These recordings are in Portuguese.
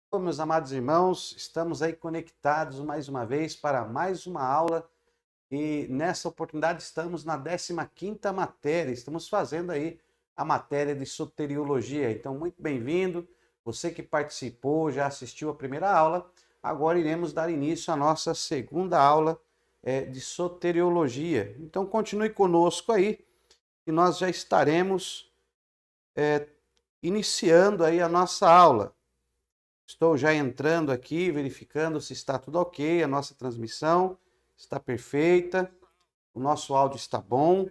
Bom, meus amados irmãos, estamos aí conectados mais uma vez para mais uma aula e nessa oportunidade estamos na 15ª matéria, estamos fazendo aí a matéria de soteriologia. Então, muito bem-vindo, você que participou, já assistiu a primeira aula, agora iremos dar início à nossa segunda aula de soteriologia. Então, continue conosco aí e nós já estaremos iniciando aí a nossa aula. Estou já entrando aqui, verificando se está tudo ok, a nossa transmissão está perfeita, o nosso áudio está bom,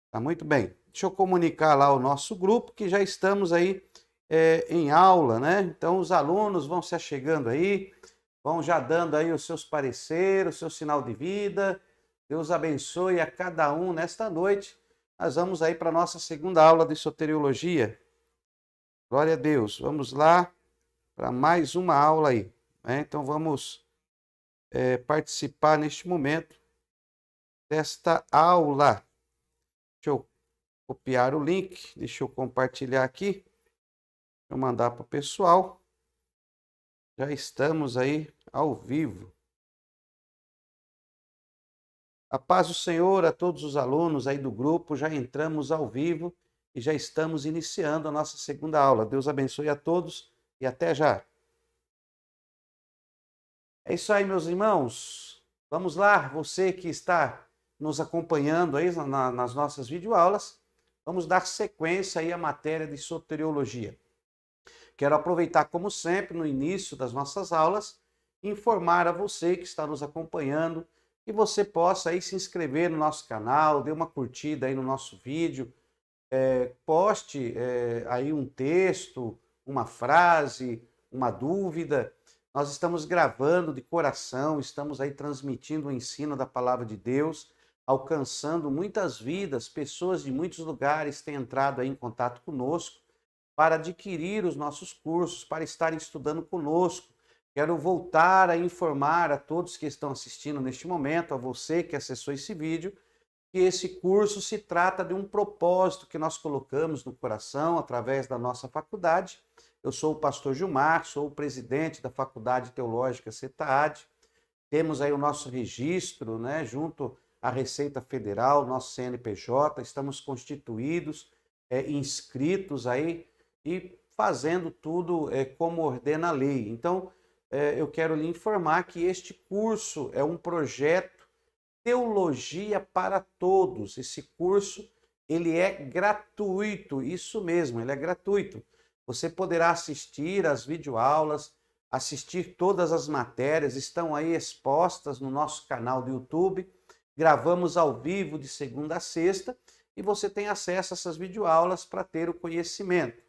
está muito bem. Deixa eu comunicar lá o nosso grupo que já estamos aí em aula, né? Então os alunos vão se achegando aí, vão já dando aí os seus pareceres, o seu sinal de vida. Deus abençoe a cada um nesta noite. Nós vamos aí para a nossa segunda aula de soteriologia. Glória a Deus. Vamos lá para mais uma aula aí, né? Então vamos participar neste momento desta aula. Deixa eu copiar o link, deixa eu compartilhar aqui, deixa eu mandar para o pessoal. Já estamos aí ao vivo. A paz do Senhor a todos os alunos aí do grupo, já entramos ao vivo e já estamos iniciando a nossa segunda aula. Deus abençoe a todos e até já. É isso aí, meus irmãos. Vamos lá, você que está nos acompanhando aí nas nossas videoaulas, vamos dar sequência aí à matéria de soteriologia. Quero aproveitar, como sempre, no início das nossas aulas, informar a você que está nos acompanhando que você possa aí se inscrever no nosso canal, dê uma curtida aí no nosso vídeo, poste aí um texto, uma frase, uma dúvida. Nós estamos gravando de coração, estamos aí transmitindo o ensino da palavra de Deus, alcançando muitas vidas, pessoas de muitos lugares têm entrado aí em contato conosco para adquirir os nossos cursos, para estarem estudando conosco. Quero voltar a informar a todos que estão assistindo neste momento, a você que acessou esse vídeo, que esse curso se trata de um propósito que nós colocamos no coração através da nossa faculdade. Eu sou o pastor Gilmar, sou o presidente da Faculdade Teológica CETAAD. Temos aí o nosso registro, né, junto à Receita Federal, nosso CNPJ, estamos constituídos, inscritos aí e fazendo tudo como ordena a lei. Então, eu quero lhe informar que este curso é um projeto Teologia para Todos. Esse curso, ele é gratuito, isso mesmo, ele é gratuito. Você poderá assistir às videoaulas, assistir todas as matérias, estão aí expostas no nosso canal do YouTube. Gravamos ao vivo de segunda a sexta e você tem acesso a essas videoaulas para ter o conhecimento.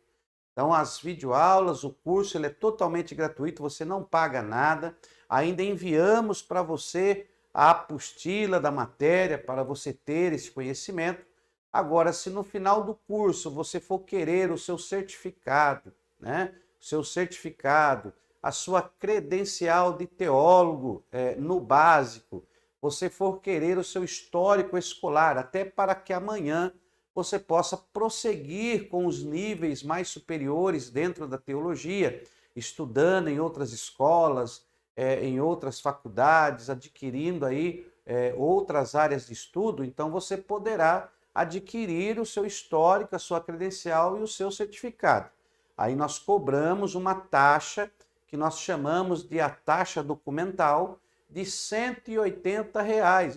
Então, as videoaulas, o curso, ele é totalmente gratuito, você não paga nada. Ainda enviamos para você a apostila da matéria para você ter esse conhecimento. Agora, se no final do curso você for querer o seu certificado, né? O seu certificado, a sua credencial de teólogo no básico, você for querer o seu histórico escolar, até para que amanhã você possa prosseguir com os níveis mais superiores dentro da teologia, estudando em outras escolas, em outras faculdades, adquirindo aí outras áreas de estudo, então você poderá adquirir o seu histórico, a sua credencial e o seu certificado. Aí nós cobramos uma taxa que nós chamamos de a taxa documental de R$ 180.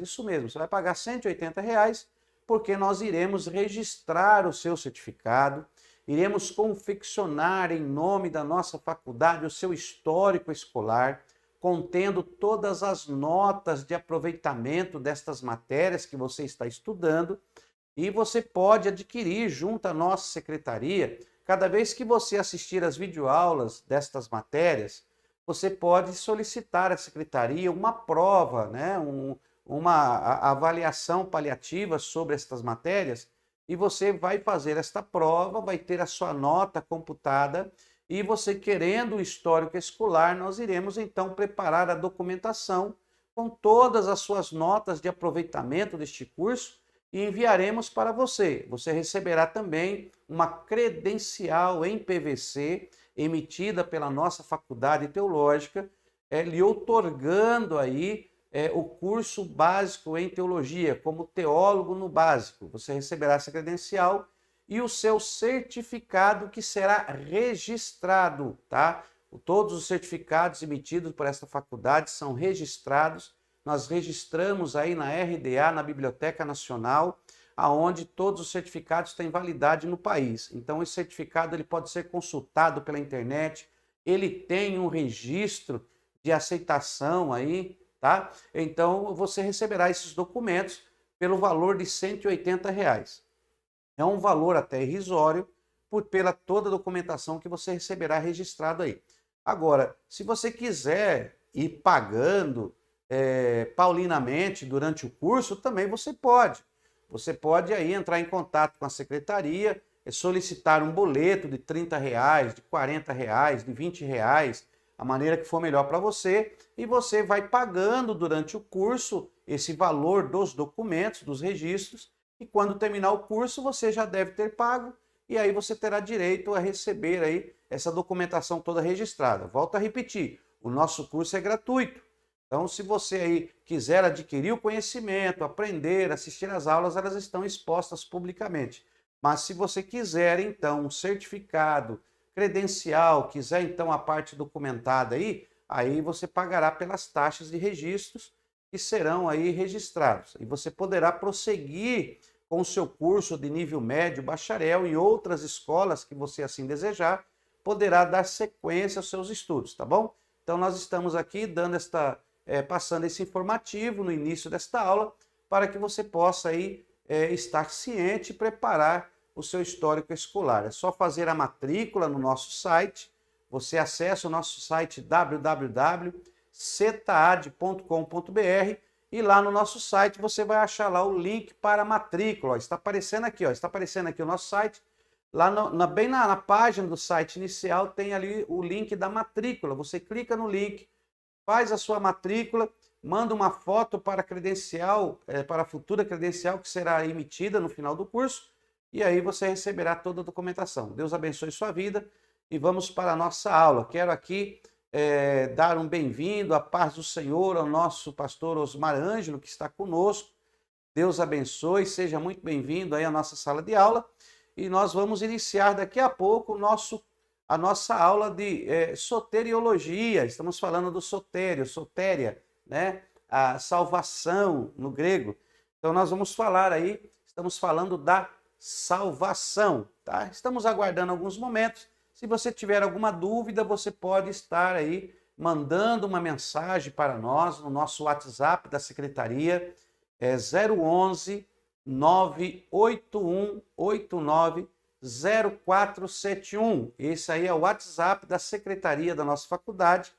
Isso mesmo, você vai pagar R$ 180 porque nós iremos registrar o seu certificado, iremos confeccionar em nome da nossa faculdade o seu histórico escolar, contendo todas as notas de aproveitamento destas matérias que você está estudando, e você pode adquirir junto à nossa secretaria. Cada vez que você assistir às videoaulas destas matérias, você pode solicitar à secretaria uma prova, né? Uma avaliação paliativa sobre estas matérias, e você vai fazer esta prova, vai ter a sua nota computada, e você querendo o histórico escolar, nós iremos então preparar a documentação com todas as suas notas de aproveitamento deste curso e enviaremos para você. Você receberá também uma credencial em PVC emitida pela nossa faculdade teológica, lhe outorgando aí o curso básico em teologia, como teólogo no básico. Você receberá essa credencial e o seu certificado que será registrado, tá? Todos os certificados emitidos por esta faculdade são registrados. Nós registramos aí na RDA, na Biblioteca Nacional, aonde todos os certificados têm validade no país. Então, esse certificado ele pode ser consultado pela internet, ele tem um registro de aceitação aí, tá? Então, você receberá esses documentos pelo valor de R$ 180. É um valor até irrisório pela toda a documentação que você receberá registrado aí. Agora, se você quiser ir pagando paulinamente durante o curso, também você pode. Você pode aí entrar em contato com a secretaria, solicitar um boleto de R$ 30, de R$ 40, de R$ 20, a maneira que for melhor para você, e você vai pagando durante o curso esse valor dos documentos, dos registros, e quando terminar o curso você já deve ter pago, e aí você terá direito a receber aí essa documentação toda registrada. Volto a repetir, o nosso curso é gratuito. Então, se você aí quiser adquirir o conhecimento, aprender, assistir às aulas, elas estão expostas publicamente. Mas se você quiser, então, um certificado, credencial, quiser, então, a parte documentada aí você pagará pelas taxas de registros que serão aí registrados. E você poderá prosseguir com o seu curso de nível médio, bacharel e outras escolas que você assim desejar, poderá dar sequência aos seus estudos, tá bom? Então, nós estamos aqui dando passando esse informativo no início desta aula para que você possa aí, estar ciente e preparar o seu histórico escolar. É só fazer a matrícula no nosso site. Você acessa o nosso site www.cetaad.com.br e lá no nosso site você vai achar lá o link para a matrícula. Está aparecendo aqui, está aparecendo aqui o nosso site. Lá bem na página do site inicial tem ali o link da matrícula. Você clica no link, faz a sua matrícula, manda uma foto para a credencial, para a futura credencial que será emitida no final do curso, e aí você receberá toda a documentação. Deus abençoe sua vida e vamos para a nossa aula. Quero aqui dar um bem-vindo, a paz do Senhor ao nosso pastor Osmar Ângelo, que está conosco. Deus abençoe, seja muito bem-vindo aí à nossa sala de aula, e nós vamos iniciar daqui a pouco a nossa aula de soteriologia. Estamos falando do sotério, sotéria, né? A salvação no grego. Então nós vamos falar aí, estamos falando da salvação, tá? Estamos aguardando alguns momentos. Se você tiver alguma dúvida, você pode estar aí mandando uma mensagem para nós no nosso WhatsApp da secretaria, 011 98189 0471. Esse aí é o WhatsApp da secretaria da nossa faculdade.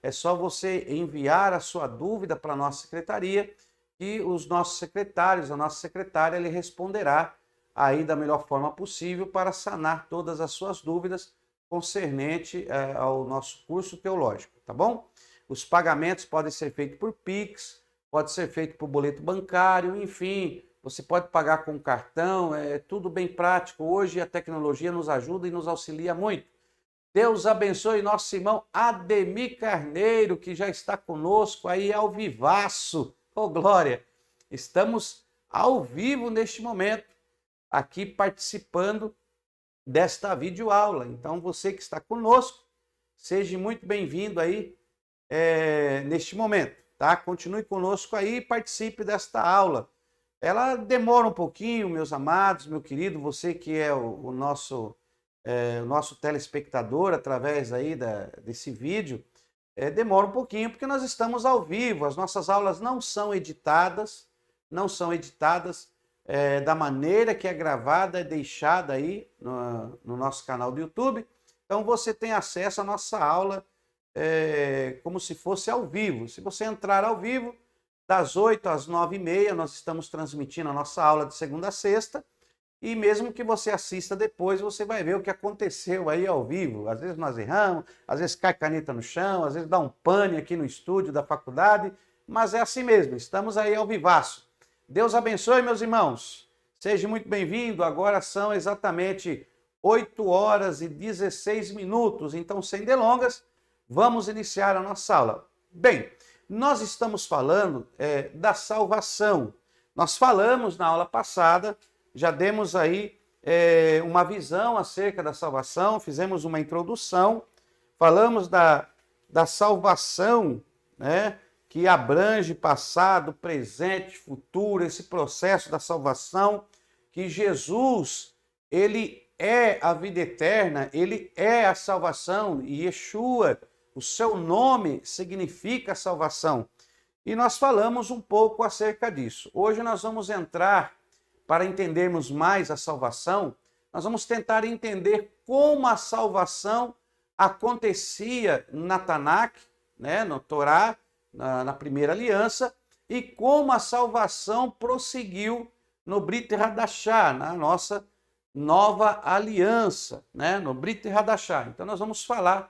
É só você enviar a sua dúvida para a nossa secretaria e os nossos secretários, a nossa secretária, ele responderá aí da melhor forma possível para sanar todas as suas dúvidas concernente ao nosso curso teológico, tá bom? Os pagamentos podem ser feitos por Pix, pode ser feito por boleto bancário, enfim, você pode pagar com cartão, é tudo bem prático. Hoje a tecnologia nos ajuda e nos auxilia muito. Deus abençoe nosso irmão Ademir Carneiro, que já está conosco aí ao vivaço. Ô, glória! Estamos ao vivo neste momento, aqui participando desta videoaula. Então, você que está conosco, seja muito bem-vindo aí neste momento, tá? Continue conosco aí e participe desta aula. Ela demora um pouquinho, meus amados, meu querido, você que é o nosso telespectador através aí desse vídeo, demora um pouquinho porque nós estamos ao vivo, as nossas aulas não são editadas da maneira que é gravada, é deixada aí no nosso canal do YouTube. Então você tem acesso à nossa aula como se fosse ao vivo. Se você entrar ao vivo, das 8 às 9h30, nós estamos transmitindo a nossa aula de segunda a sexta, e mesmo que você assista depois, você vai ver o que aconteceu aí ao vivo. Às vezes nós erramos, às vezes cai caneta no chão, às vezes dá um pane aqui no estúdio da faculdade, mas é assim mesmo, estamos aí ao vivaço. Deus abençoe, meus irmãos. Seja muito bem-vindo. Agora são exatamente 8 horas e 16 minutos. Então, sem delongas, vamos iniciar a nossa aula. Bem, nós estamos falando da salvação. Nós falamos na aula passada, já demos aí uma visão acerca da salvação, fizemos uma introdução, falamos da salvação, né, que abrange passado, presente, futuro, esse processo da salvação, que Jesus, ele é a vida eterna, ele é a salvação, e Yeshua, o seu nome significa salvação. E nós falamos um pouco acerca disso. Hoje nós vamos entrar, para entendermos mais a salvação, nós vamos tentar entender como a salvação acontecia na Tanakh, né, no Torá, na primeira aliança, e como a salvação prosseguiu no Brit Hadashah, na nossa nova aliança, né, no Brit Hadashah. Então nós vamos falar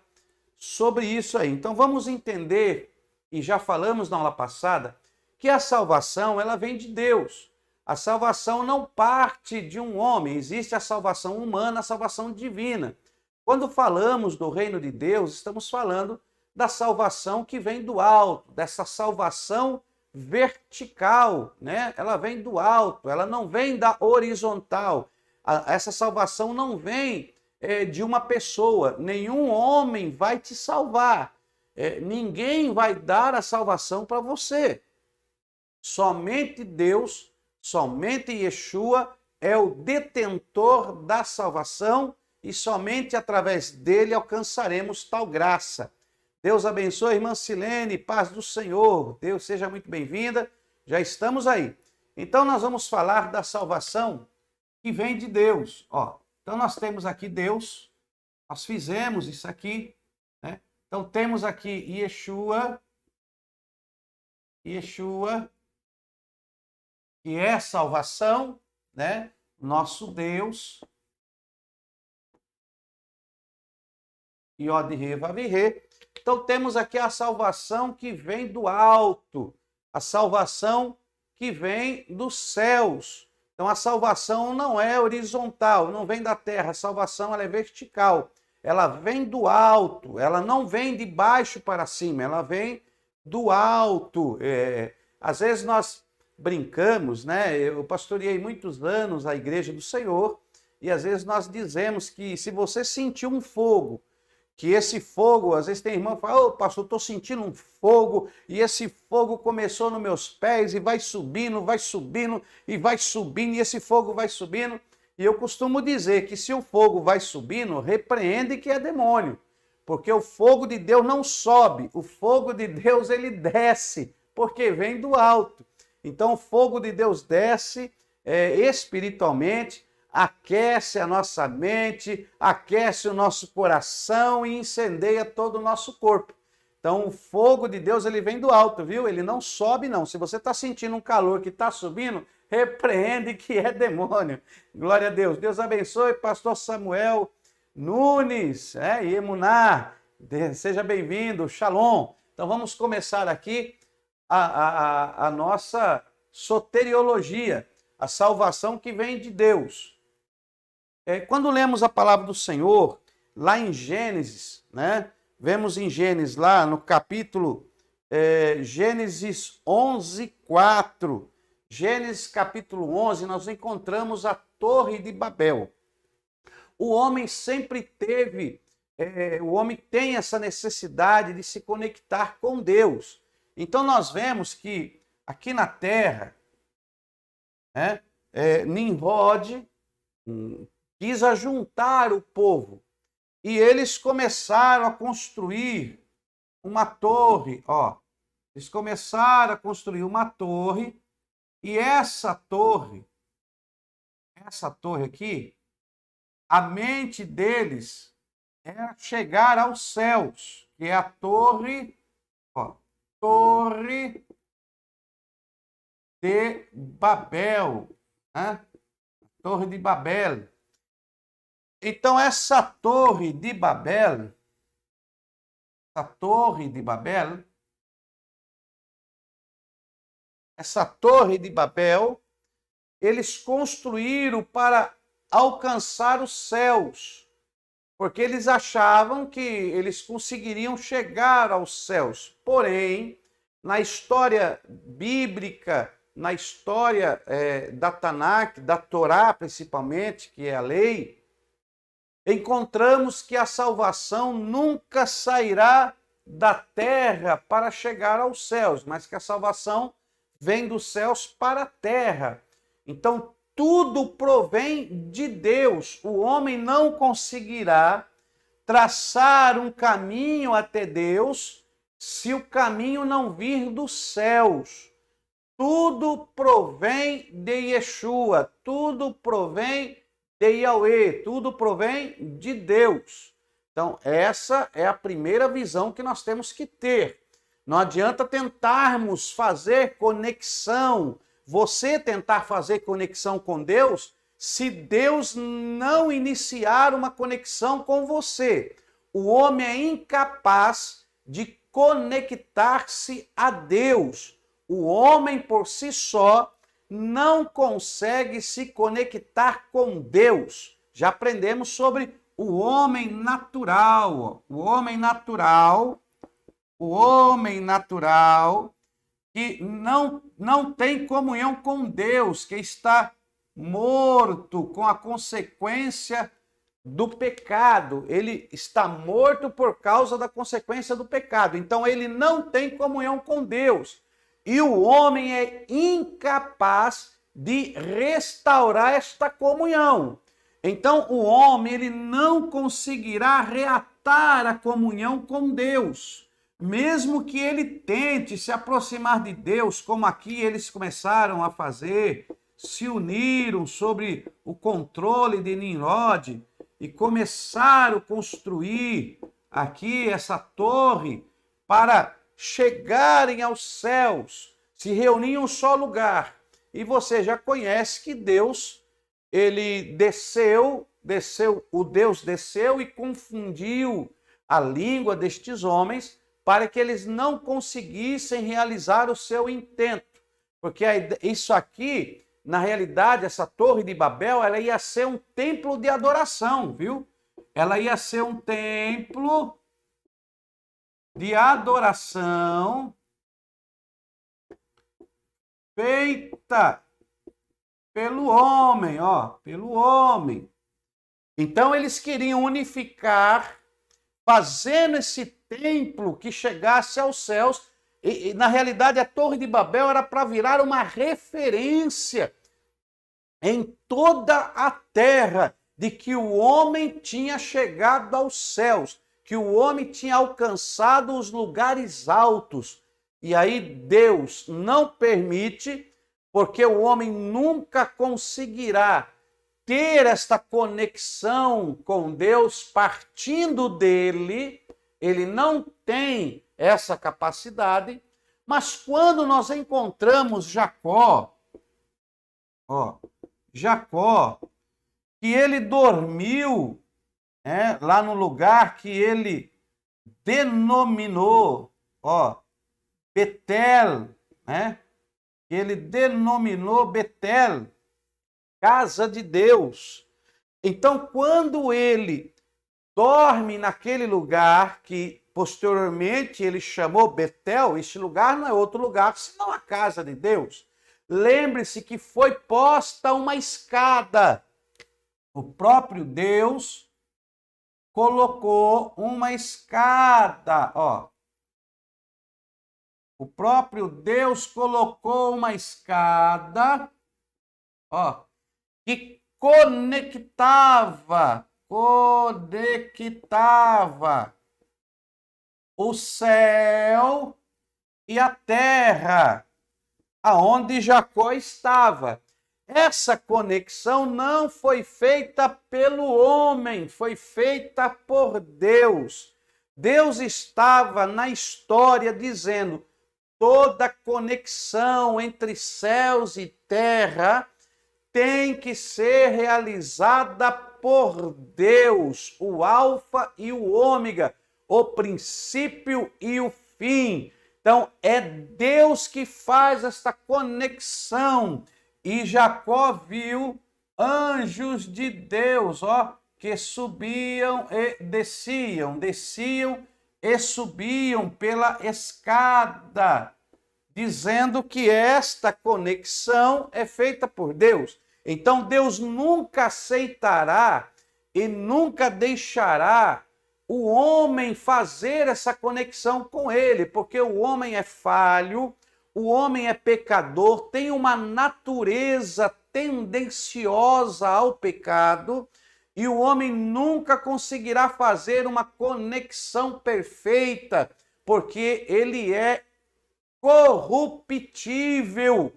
sobre isso aí. Então vamos entender, e já falamos na aula passada, que a salvação ela vem de Deus. A salvação não parte de um homem, existe a salvação humana, a salvação divina. Quando falamos do reino de Deus, estamos falando da salvação que vem do alto, dessa salvação vertical, né? Ela vem do alto, ela não vem da horizontal. Essa salvação não vem de uma pessoa, nenhum homem vai te salvar, ninguém vai dar a salvação para você. Somente Deus, somente Yeshua é o detentor da salvação e somente através dele alcançaremos tal graça. Deus abençoe a irmã Silene, paz do Senhor. Deus seja muito bem-vinda. Já estamos aí. Então nós vamos falar da salvação que vem de Deus. Então nós temos aqui Deus, nós fizemos isso aqui, né? Então temos aqui Yeshua, que é salvação, né? Nosso Deus. Yod-He, Vav-He. Então temos aqui a salvação que vem do alto, a salvação que vem dos céus. Então a salvação não é horizontal, não vem da terra, a salvação ela é vertical. Ela vem do alto, ela não vem de baixo para cima, ela vem do alto. Às vezes nós brincamos, né? Eu pastoreei muitos anos a Igreja do Senhor e às vezes nós dizemos que se você sentir um fogo, que esse fogo, às vezes tem irmão que fala, pastor, estou sentindo um fogo, e esse fogo começou nos meus pés, e vai subindo, e vai subindo, e esse fogo vai subindo. E eu costumo dizer que se o fogo vai subindo, repreende que é demônio, porque o fogo de Deus não sobe, o fogo de Deus ele desce, porque vem do alto. Então o fogo de Deus desce espiritualmente, aquece a nossa mente, aquece o nosso coração e incendeia todo o nosso corpo. Então o fogo de Deus ele vem do alto, viu? Ele não sobe não. Se você está sentindo um calor que está subindo, repreende que é demônio. Glória a Deus. Deus abençoe, pastor Samuel Nunes, e Emuná. Seja bem-vindo, shalom. Então vamos começar aqui a nossa soteriologia, a salvação que vem de Deus. Quando lemos a palavra do Senhor, lá em Gênesis, né? Vemos em Gênesis, lá no capítulo Gênesis 11, 4. Gênesis capítulo 11, nós encontramos a Torre de Babel. O homem sempre teve, o homem tem essa necessidade de se conectar com Deus. Então nós vemos que aqui na Terra, Nimrod quis ajuntar o povo e eles começaram a construir uma torre, eles começaram a construir uma torre e essa torre aqui, a mente deles era chegar aos céus, que é a torre, Torre de Babel, né? Torre de Babel. Então, essa Torre de Babel, eles construíram para alcançar os céus, porque eles achavam que eles conseguiriam chegar aos céus. Porém, na história bíblica, na história da Tanakh, da Torá principalmente, que é a lei, encontramos que a salvação nunca sairá da terra para chegar aos céus, mas que a salvação vem dos céus para a terra. Então, tudo provém de Deus. O homem não conseguirá traçar um caminho até Deus se o caminho não vir dos céus. Tudo provém de Yeshua, tudo provém de Yahweh, tudo provém de Deus. Então, essa é a primeira visão que nós temos que ter. Não adianta tentarmos fazer conexão, você tentar fazer conexão com Deus, se Deus não iniciar uma conexão com você. O homem é incapaz de conectar-se a Deus. O homem por si só não consegue se conectar com Deus. Já aprendemos sobre o homem natural. O homem natural que não tem comunhão com Deus, que está morto com a consequência do pecado. Ele está morto por causa da consequência do pecado. Então ele não tem comunhão com Deus. E o homem é incapaz de restaurar esta comunhão. Então o homem ele não conseguirá reatar a comunhão com Deus. Mesmo que ele tente se aproximar de Deus, como aqui eles começaram a fazer, se uniram sobre o controle de Nimrod e começaram a construir aqui essa torre para chegarem aos céus, se reunir em um só lugar. E você já conhece que Deus, ele desceu e confundiu a língua destes homens para que eles não conseguissem realizar o seu intento. Porque isso aqui, na realidade, essa torre de Babel, ela ia ser um templo de adoração, viu? Ela ia ser um templo de adoração feita pelo homem, pelo homem. Então eles queriam unificar, fazendo esse templo que chegasse aos céus. E na realidade a Torre de Babel era para virar uma referência em toda a terra de que o homem tinha chegado aos céus, que o homem tinha alcançado os lugares altos. E aí Deus não permite, porque o homem nunca conseguirá ter esta conexão com Deus partindo dele. Ele não tem essa capacidade, mas quando nós encontramos Jacó, que ele dormiu lá no lugar que ele denominou, Betel, que ele denominou Betel, casa de Deus. Então, quando ele dorme naquele lugar que posteriormente ele chamou Betel, este lugar não é outro lugar senão a casa de Deus. Lembre-se que foi posta uma escada. O próprio Deus colocou uma escada, O próprio Deus colocou uma escada, que conectava o céu e a terra, aonde Jacó estava. Essa conexão não foi feita pelo homem, foi feita por Deus. Deus estava na história dizendo: toda conexão entre céus e terra tem que ser realizada por Deus, o Alfa e o Ômega, o princípio e o fim. Então, é Deus que faz esta conexão. E Jacó viu anjos de Deus, ó, que subiam e desciam, desciam e subiam pela escada, dizendo que esta conexão é feita por Deus. Então Deus nunca aceitará e nunca deixará o homem fazer essa conexão com ele, porque o homem é falho, o homem é pecador, tem uma natureza tendenciosa ao pecado, e o homem nunca conseguirá fazer uma conexão perfeita, porque ele é corruptível.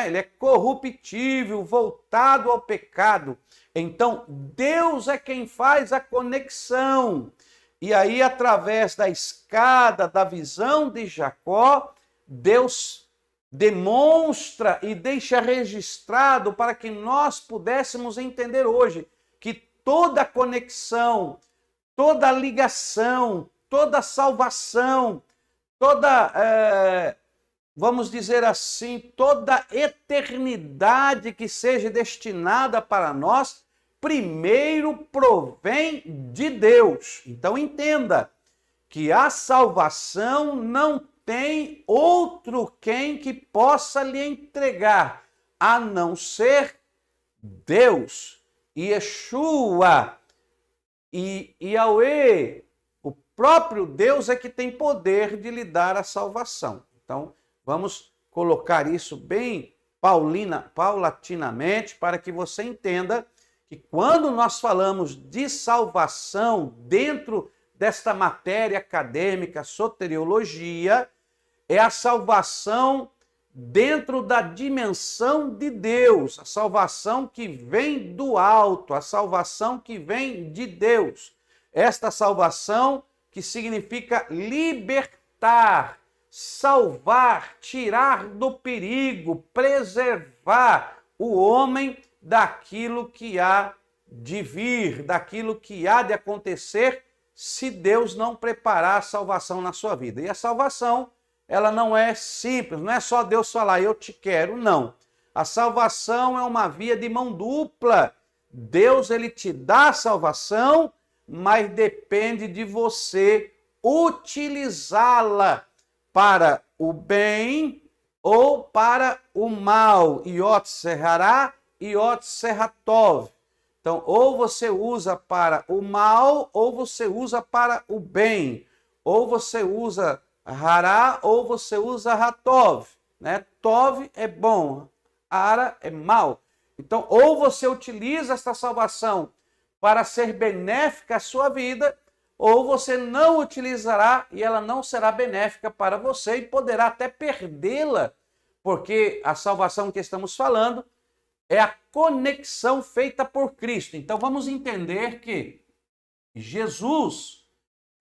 Ele é corruptível, voltado ao pecado. Então, Deus é quem faz a conexão. E aí, através da escada, da visão de Jacó, Deus demonstra e deixa registrado para que nós pudéssemos entender hoje que toda conexão, toda ligação, toda salvação, toda, vamos dizer assim, toda eternidade que seja destinada para nós, primeiro provém de Deus. Então entenda que a salvação não tem outro quem que possa lhe entregar, a não ser Deus, Yeshua e Yahweh. O próprio Deus é que tem poder de lhe dar a salvação. Então, vamos colocar isso bem paulatinamente para que você entenda que quando nós falamos de salvação dentro desta matéria acadêmica, soteriologia, é a salvação dentro da dimensão de Deus, a salvação que vem do alto, a salvação que vem de Deus. Esta salvação que significa libertar, salvar, tirar do perigo, preservar o homem daquilo que há de vir, daquilo que há de acontecer se Deus não preparar a salvação na sua vida. E a salvação, ela não é simples, não é só Deus falar, eu te quero, não. A salvação é uma via de mão dupla. Deus, ele te dá a salvação, mas depende de você utilizá-la para o bem ou para o mal. Iot serrará, Iot serratov. Então, ou você usa para o mal, ou você usa para o bem. Ou você usa hará, ou você usa ratov. Né? Tov é bom, ara é mal. Então, ou você utiliza esta salvação para ser benéfica à sua vida, ou você não utilizará e ela não será benéfica para você e poderá até perdê-la, porque a salvação que estamos falando é a conexão feita por Cristo. Então vamos entender que Jesus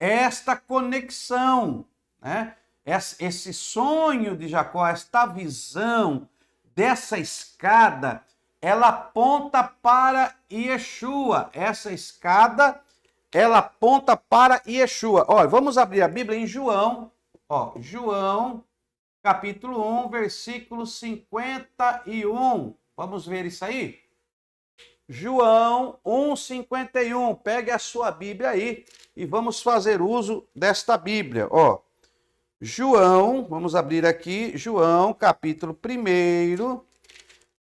é esta conexão, né? Esse sonho de Jacó, esta visão dessa escada, ela aponta para Yeshua. Essa escada, ela aponta para Yeshua. Olha, vamos abrir a Bíblia em João. João, capítulo 1, versículo 51. Vamos ver isso aí? João 1,51. Pegue a sua Bíblia aí e vamos fazer uso desta Bíblia. João, vamos abrir aqui, João, capítulo 1,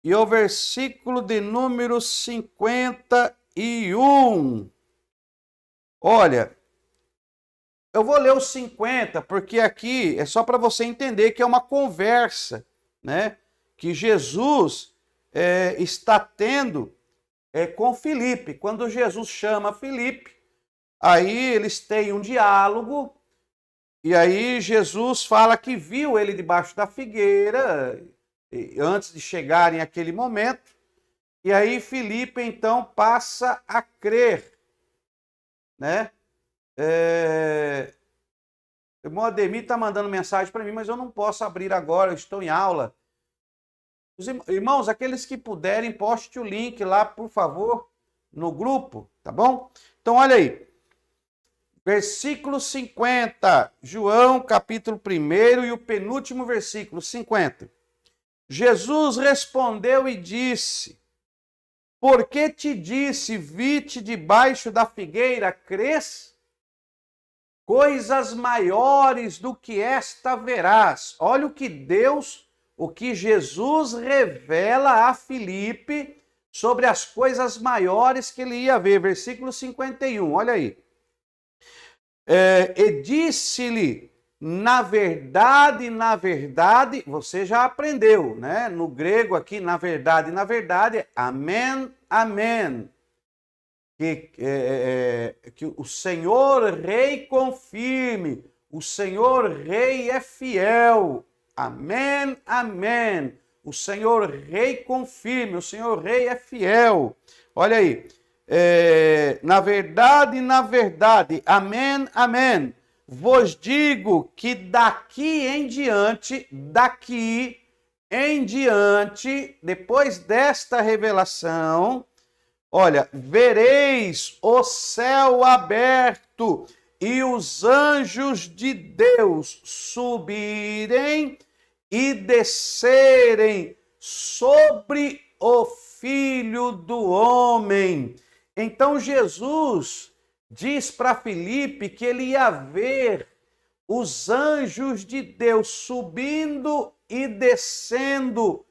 e o versículo de número 51. Olha, eu vou ler os 50, porque aqui é só para você entender que é uma conversa, né? Que Jesus está tendo com Filipe. Quando Jesus chama Filipe, aí eles têm um diálogo, e aí Jesus fala que viu ele debaixo da figueira, antes de chegarem àquele momento, e aí Filipe então passa a crer, né? O irmão Ademir está mandando mensagem para mim, mas eu não posso abrir agora, eu estou em aula. Os irmãos, aqueles que puderem, poste o link lá, por favor, no grupo, tá bom? Então, olha aí. Versículo 50, João, capítulo 1, e o penúltimo versículo, 50. Jesus respondeu e disse: Porque te disse, vi-te debaixo da figueira, crês? Coisas maiores do que esta verás. Olha o que Jesus revela a Filipe sobre as coisas maiores que ele ia ver. Versículo 51, olha aí. E disse-lhe, na verdade, você já aprendeu, né? No grego aqui, na verdade, amém, amém. Que o Senhor Rei confirme, o Senhor Rei é fiel. Amém, amém. O Senhor Rei confirme, o Senhor Rei é fiel. Olha aí. Na verdade, amém, amém. Vos digo que daqui em diante, depois desta revelação, olha, vereis o céu aberto e os anjos de Deus subirem e descerem sobre o Filho do Homem. Então Jesus diz para Filipe que ele ia ver os anjos de Deus subindo e descendo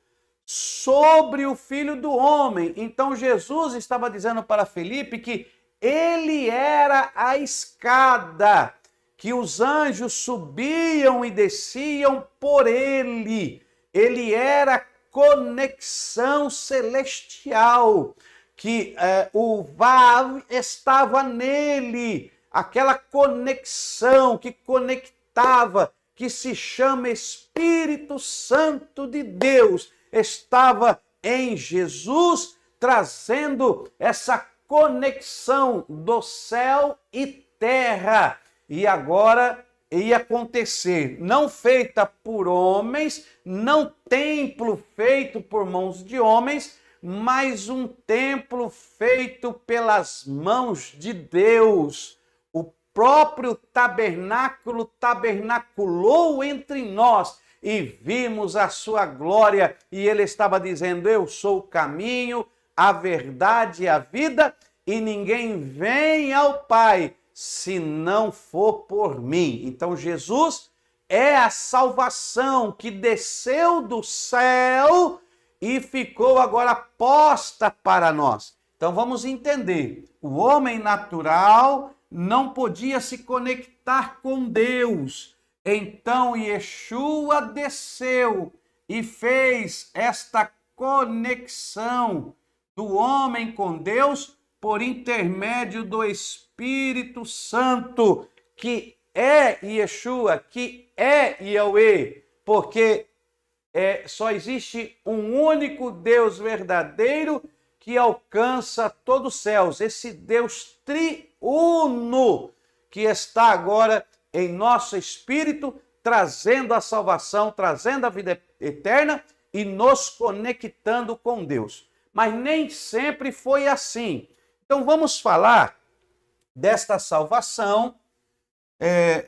sobre o Filho do Homem. Então Jesus estava dizendo para Filipe que ele era a escada, que os anjos subiam e desciam por ele. Ele era conexão celestial, que o Vav estava nele, aquela conexão que conectava, que se chama Espírito Santo de Deus, estava em Jesus, trazendo essa conexão do céu e terra. E agora ia acontecer, não feita por homens, não templo feito por mãos de homens, mas um templo feito pelas mãos de Deus. O próprio tabernáculo tabernaculou entre nós e vimos a sua glória. E ele estava dizendo, eu sou o caminho, a verdade e a vida, e ninguém vem ao Pai se não for por mim. Então Jesus é a salvação que desceu do céu e ficou agora posta para nós. Então vamos entender, o homem natural não podia se conectar com Deus. Então Yeshua desceu e fez esta conexão do homem com Deus por intermédio do Espírito Santo, que é Yeshua, que é Yahweh, porque só existe um único Deus verdadeiro que alcança todos os céus, esse Deus triuno que está agora em nosso espírito, trazendo a salvação, trazendo a vida eterna e nos conectando com Deus. Mas nem sempre foi assim. Então vamos falar desta salvação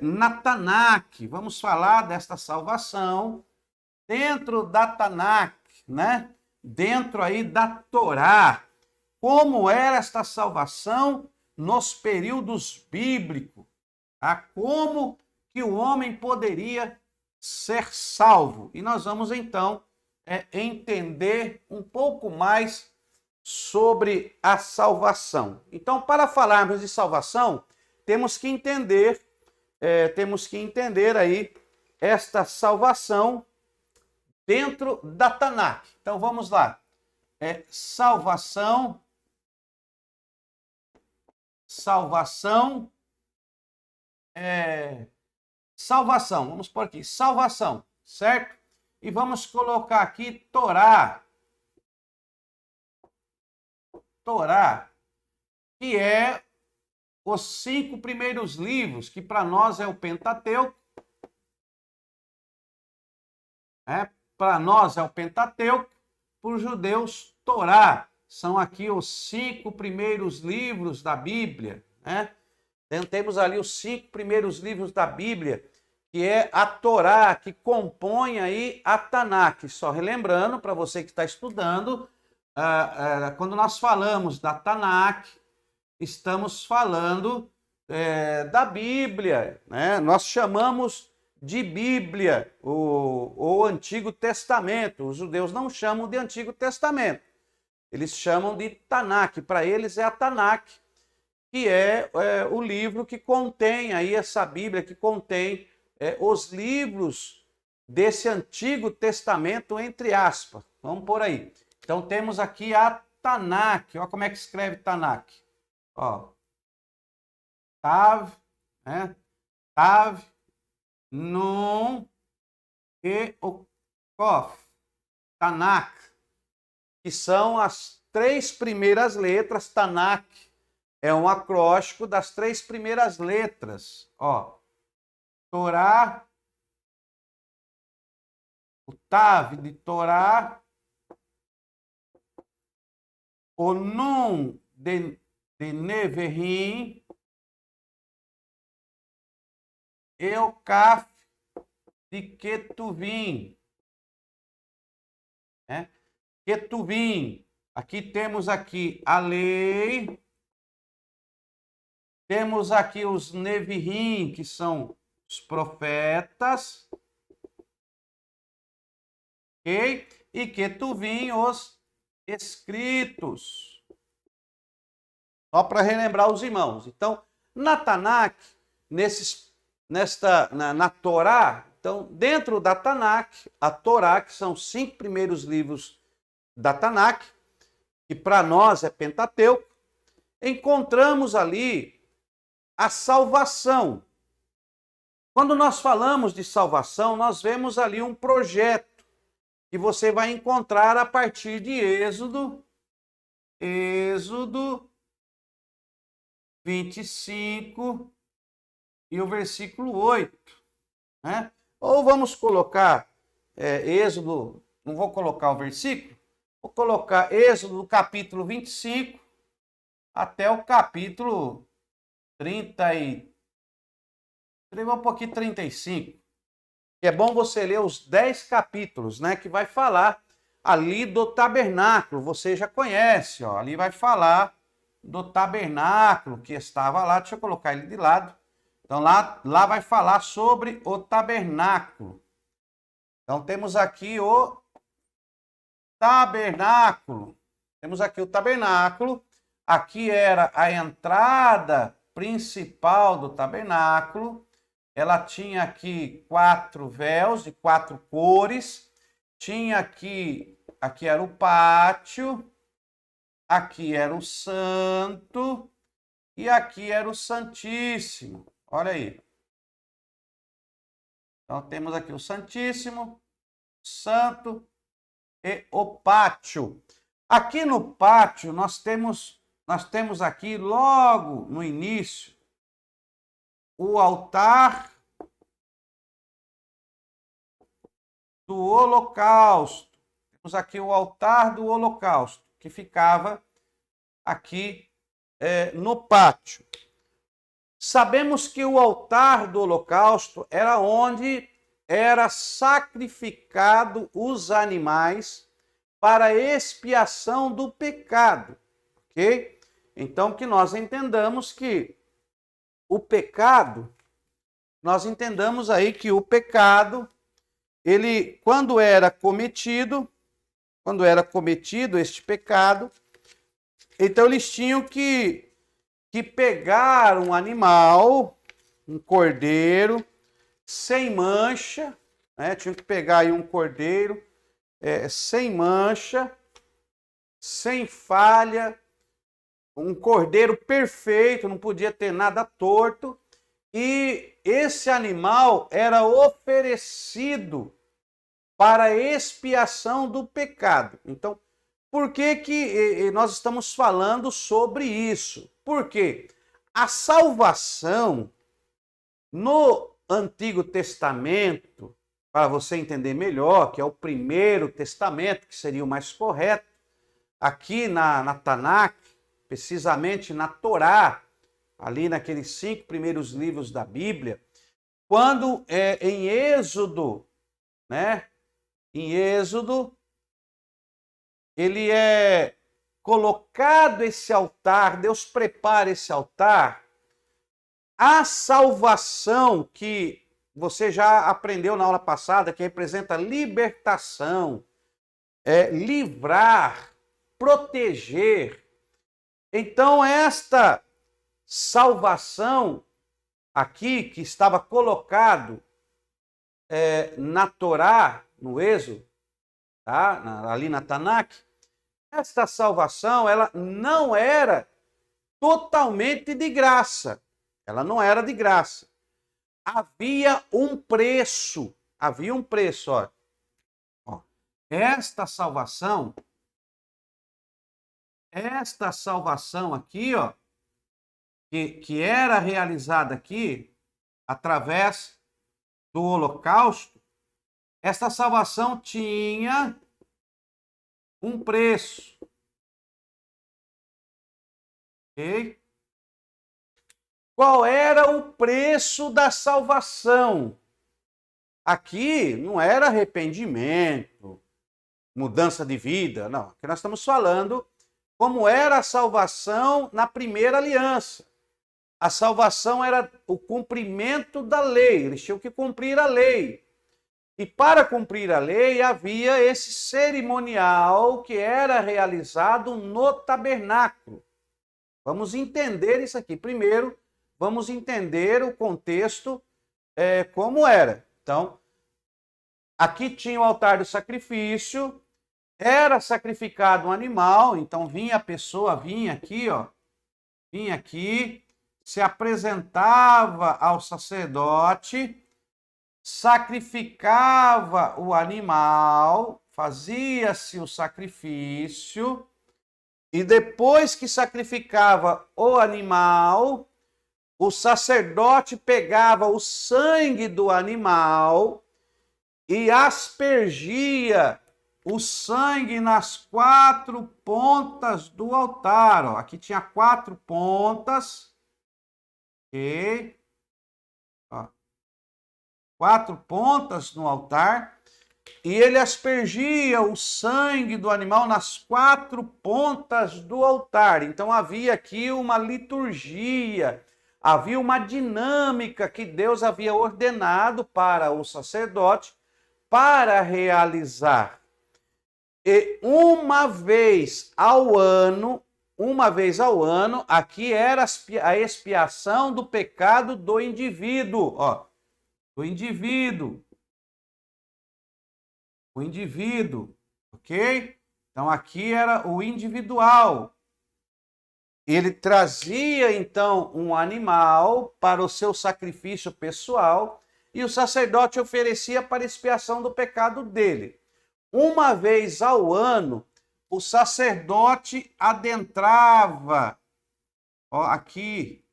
na Tanakh. Vamos falar desta salvação dentro da Tanakh, né? Dentro aí da Torá. Como era esta salvação nos períodos bíblicos? Como que o homem poderia ser salvo? E nós vamos então entender um pouco mais sobre a salvação. Então, para falarmos de salvação, temos que entender aí esta salvação dentro da Tanakh. Então, vamos lá. Salvação, vamos por aqui, salvação, certo? E vamos colocar aqui Torá, que é os 5 primeiros livros, que para nós é o Pentateuco. Para nós é o Pentateuco, para os judeus, Torá. São aqui os 5 primeiros livros da Bíblia, né? Temos ali os 5 primeiros livros da Bíblia, que é a Torá, que compõe aí a Tanakh. Só relembrando, para você que está estudando, quando nós falamos da Tanakh, estamos falando da Bíblia, né? Nós chamamos de Bíblia o Antigo Testamento. Os judeus não chamam de Antigo Testamento, eles chamam de Tanakh. Para eles é a Tanakh, que é o livro que contém aí essa Bíblia, que contém os livros desse Antigo Testamento, entre aspas. Vamos por aí. Então temos aqui a Tanakh. Olha como é que escreve Tanakh. Ó. Tav, né? Tav, Nun e o Kof. Tanakh, que são as 3 primeiras letras. Tanakh é um acróstico das 3 primeiras letras. Ó. Torá, o Tav de Torá, o Nun de Nevi'im e o Kaf de Ketuvim. Né? Ketuvim. Aqui temos aqui a lei. Temos aqui os Nevi'im, que são os profetas. Ok? E Ketuvim, os escritos. Só para relembrar os irmãos. Então, na Tanakh, na Torá, então, dentro da Tanakh, a Torá, que são os 5 primeiros livros da Tanakh, que para nós é Pentateuco, encontramos ali a salvação. Quando nós falamos de salvação, nós vemos ali um projeto que você vai encontrar a partir de Êxodo 25 e o versículo 8. Né? Ou vamos colocar Êxodo, não vou colocar o versículo, vou colocar Êxodo do capítulo 25 até o capítulo 35. É bom você ler os 10 capítulos, né, que vai falar ali do tabernáculo. Você já conhece, ó, ali vai falar do tabernáculo que estava lá. Deixa eu colocar ele de lado. Então, lá vai falar sobre o tabernáculo. Então, temos aqui o tabernáculo. Temos aqui o tabernáculo. Aqui era a entrada principal do tabernáculo. Ela tinha aqui 4 véus de 4 cores. Tinha aqui era o pátio. Aqui era o santo. E aqui era o santíssimo. Olha aí. Então temos aqui o santíssimo, santo e o pátio. Aqui no pátio nós temos aqui logo no início o altar do holocausto. Temos aqui o altar do holocausto, que ficava aqui no pátio. Sabemos que o altar do holocausto era onde era sacrificado os animais para expiação do pecado, ok? Então, que nós entendamos que o pecado, nós entendamos aí que o pecado, ele, quando era cometido este pecado, então eles tinham que pegar um animal, um cordeiro, sem mancha, né? Tinham que pegar aí um cordeiro sem mancha, sem falha, um cordeiro perfeito, não podia ter nada torto, e esse animal era oferecido para expiação do pecado. Então, por que nós estamos falando sobre isso? Porque a salvação no Antigo Testamento, para você entender melhor, que é o primeiro testamento, que seria o mais correto, aqui na Tanakh, precisamente na Torá, ali naqueles 5 primeiros livros da Bíblia, quando em Êxodo, né? Em Êxodo ele é colocado esse altar, Deus prepara esse altar, a salvação que você já aprendeu na aula passada, que representa libertação, livrar, proteger. Então, esta salvação aqui, que estava colocado na Torá, no Êxodo, tá? Ali na Tanakh, esta salvação, ela não era totalmente de graça. Ela não era de graça. Havia um preço. Havia um preço, ó. Esta salvação aqui, ó, que era realizada aqui através do holocausto, esta salvação tinha um preço. Ok? Qual era o preço da salvação? Aqui não era arrependimento, mudança de vida, não. Aqui nós estamos falando como era a salvação na primeira aliança. A salvação era o cumprimento da lei, eles tinham que cumprir a lei. E para cumprir a lei havia esse cerimonial que era realizado no tabernáculo. Vamos entender isso aqui. Primeiro, vamos entender o contexto, como era. Então, aqui tinha o altar do sacrifício, era sacrificado um animal, então vinha a pessoa, vinha aqui, ó, vinha aqui, se apresentava ao sacerdote, sacrificava o animal, fazia-se o sacrifício, e depois que sacrificava o animal, o sacerdote pegava o sangue do animal e aspergia o sangue nas 4 pontas do altar. Ó. Aqui tinha 4 pontas. Ok? Ó. 4 pontas no altar. E ele aspergia o sangue do animal nas 4 pontas do altar. Então havia aqui uma liturgia, havia uma dinâmica que Deus havia ordenado para o sacerdote para realizar. E uma vez ao ano, aqui era a expiação do pecado do indivíduo, ó, do indivíduo. O indivíduo, ok? Então aqui era o individual. Ele trazia então um animal para o seu sacrifício pessoal e o sacerdote oferecia para expiação do pecado dele. Uma vez ao ano, o sacerdote adentrava, ó, aqui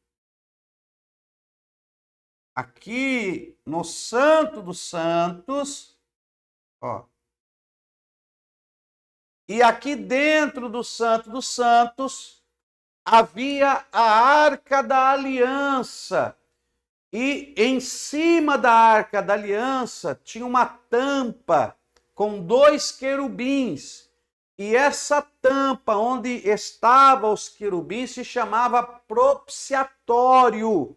no Santo dos Santos, ó. E aqui dentro do Santo dos Santos havia a Arca da Aliança. E em cima da Arca da Aliança tinha uma tampa com 2 querubins. E essa tampa onde estavam os querubins se chamava propiciatório.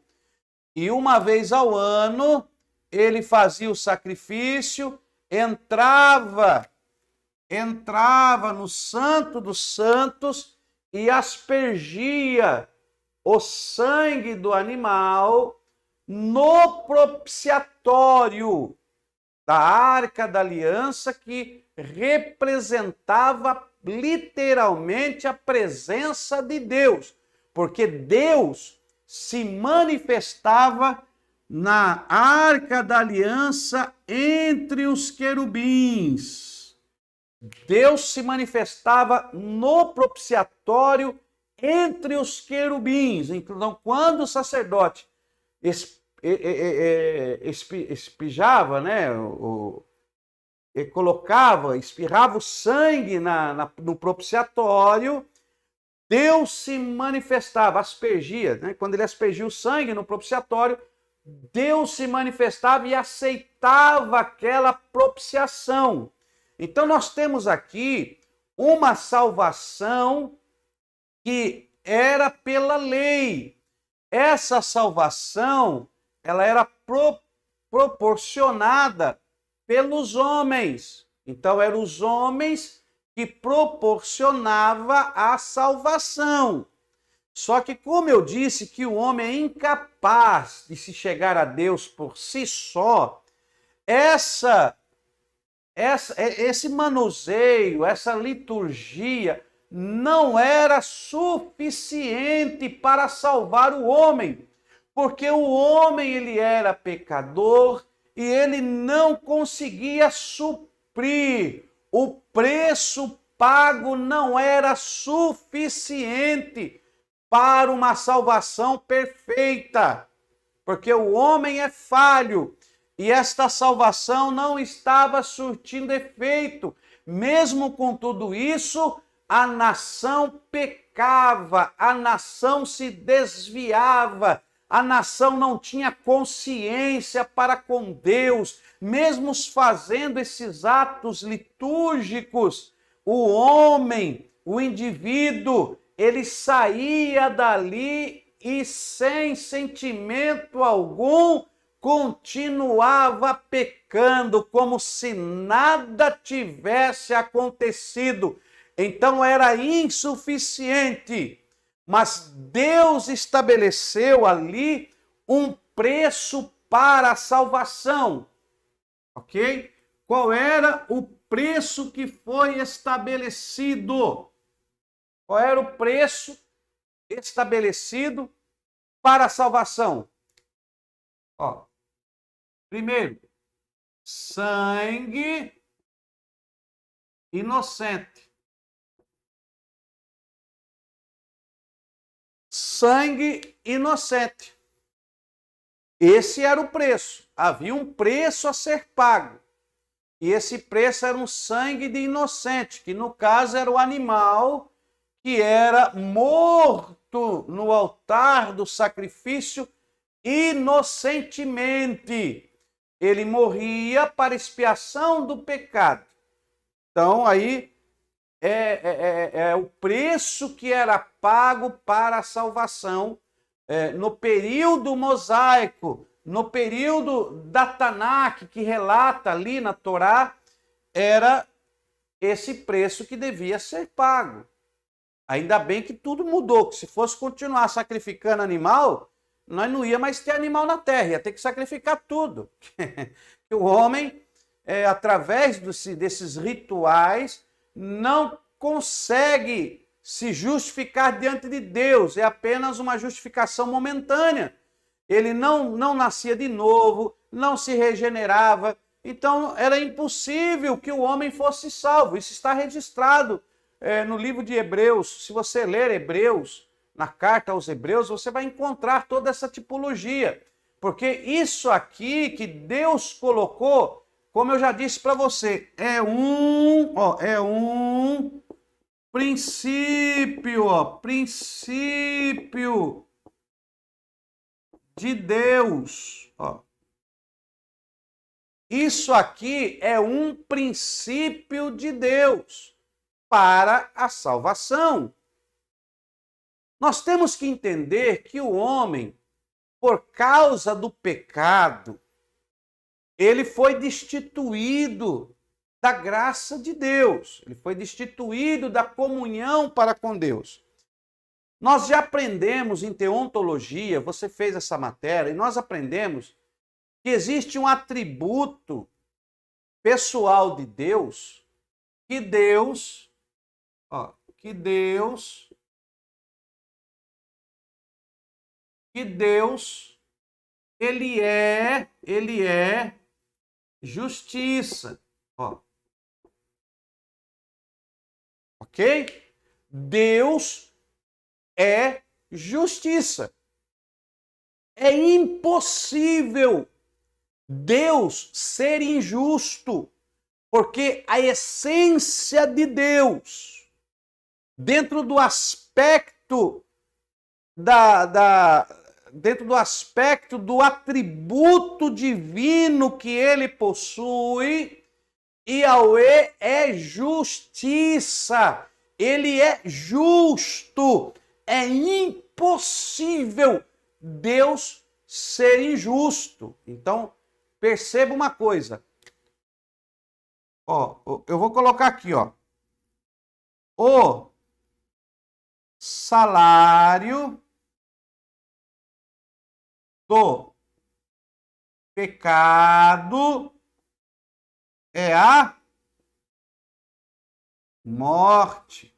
E uma vez ao ano ele fazia o sacrifício, entrava no Santo dos Santos e aspergia o sangue do animal no propiciatório da Arca da Aliança, que representava literalmente a presença de Deus, porque Deus se manifestava na Arca da Aliança entre os querubins. Deus se manifestava no propiciatório entre os querubins. Então, quando o sacerdote espijava, né, espirrava o sangue no propiciatório, Deus se manifestava, aspergia, né? Quando ele aspergia o sangue no propiciatório, Deus se manifestava e aceitava aquela propiciação. Então nós temos aqui uma salvação que era pela lei. Essa salvação, ela era proporcionada pelos homens. Então, eram os homens que proporcionavam a salvação. Só que, como eu disse, que o homem é incapaz de se chegar a Deus por si só, esse manuseio, essa liturgia, não era suficiente para salvar o homem, porque o homem ele era pecador e ele não conseguia suprir. O preço pago não era suficiente para uma salvação perfeita, porque o homem é falho e esta salvação não estava surtindo efeito. Mesmo com tudo isso, a nação pecava, a nação se desviava, a nação não tinha consciência para com Deus. Mesmo fazendo esses atos litúrgicos, o homem, o indivíduo, ele saía dali e sem sentimento algum continuava pecando como se nada tivesse acontecido. Então era insuficiente, mas Deus estabeleceu ali um preço para a salvação, ok? Qual era o preço que foi estabelecido? Qual era o preço estabelecido para a salvação? Ó, primeiro, sangue inocente. Sangue inocente. Esse era o preço. Havia um preço a ser pago. E esse preço era um sangue de inocente, que no caso era o animal que era morto no altar do sacrifício inocentemente. Ele morria para expiação do pecado. Então, aí é o preço que era pago para a salvação no período mosaico, no período da Tanakh, que relata ali na Torá, era esse preço que devia ser pago. Ainda bem que tudo mudou, que se fosse continuar sacrificando animal, nós não ia mais ter animal na terra, ia ter que sacrificar tudo. O homem, através desses rituais, não consegue se justificar diante de Deus, é apenas uma justificação momentânea. Ele não nascia de novo, não se regenerava, então era impossível que o homem fosse salvo. Isso está registrado no livro de Hebreus. Se você ler Hebreus, na carta aos Hebreus, você vai encontrar toda essa tipologia. Porque isso aqui que Deus colocou, como eu já disse para você, é um princípio, princípio de Deus. Isso aqui é um princípio de Deus para a salvação. Nós temos que entender que o homem, por causa do pecado, ele foi destituído da graça de Deus, ele foi destituído da comunhão para com Deus. Nós já aprendemos em teontologia, você fez essa matéria, e nós aprendemos que existe um atributo pessoal de Deus, que Deus ele é justiça. Ok? Deus é justiça. É impossível Deus ser injusto, porque a essência de Deus, dentro do aspecto dentro do aspecto do atributo divino que ele possui, Yahweh é justiça. Ele é justo. É impossível Deus ser injusto. Então, perceba uma coisa. Ó, eu vou colocar aqui, ó. O salário do pecado é a morte.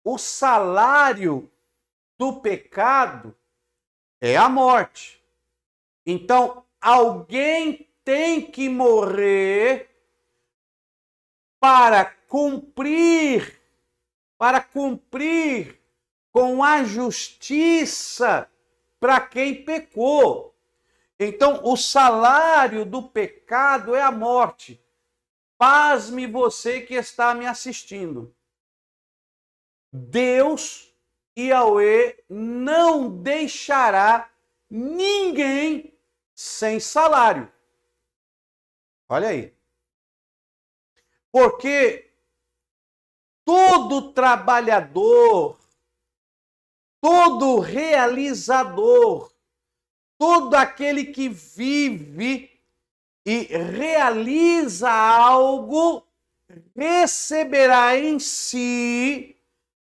O salário do pecado é a morte. Então, alguém tem que morrer para cumprir com a justiça para quem pecou. Então, o salário do pecado é a morte. Pasme você que está me assistindo. Deus, Yahweh, não deixará ninguém sem salário. Olha aí. Porque todo trabalhador, todo realizador, todo aquele que vive e realiza algo, receberá em si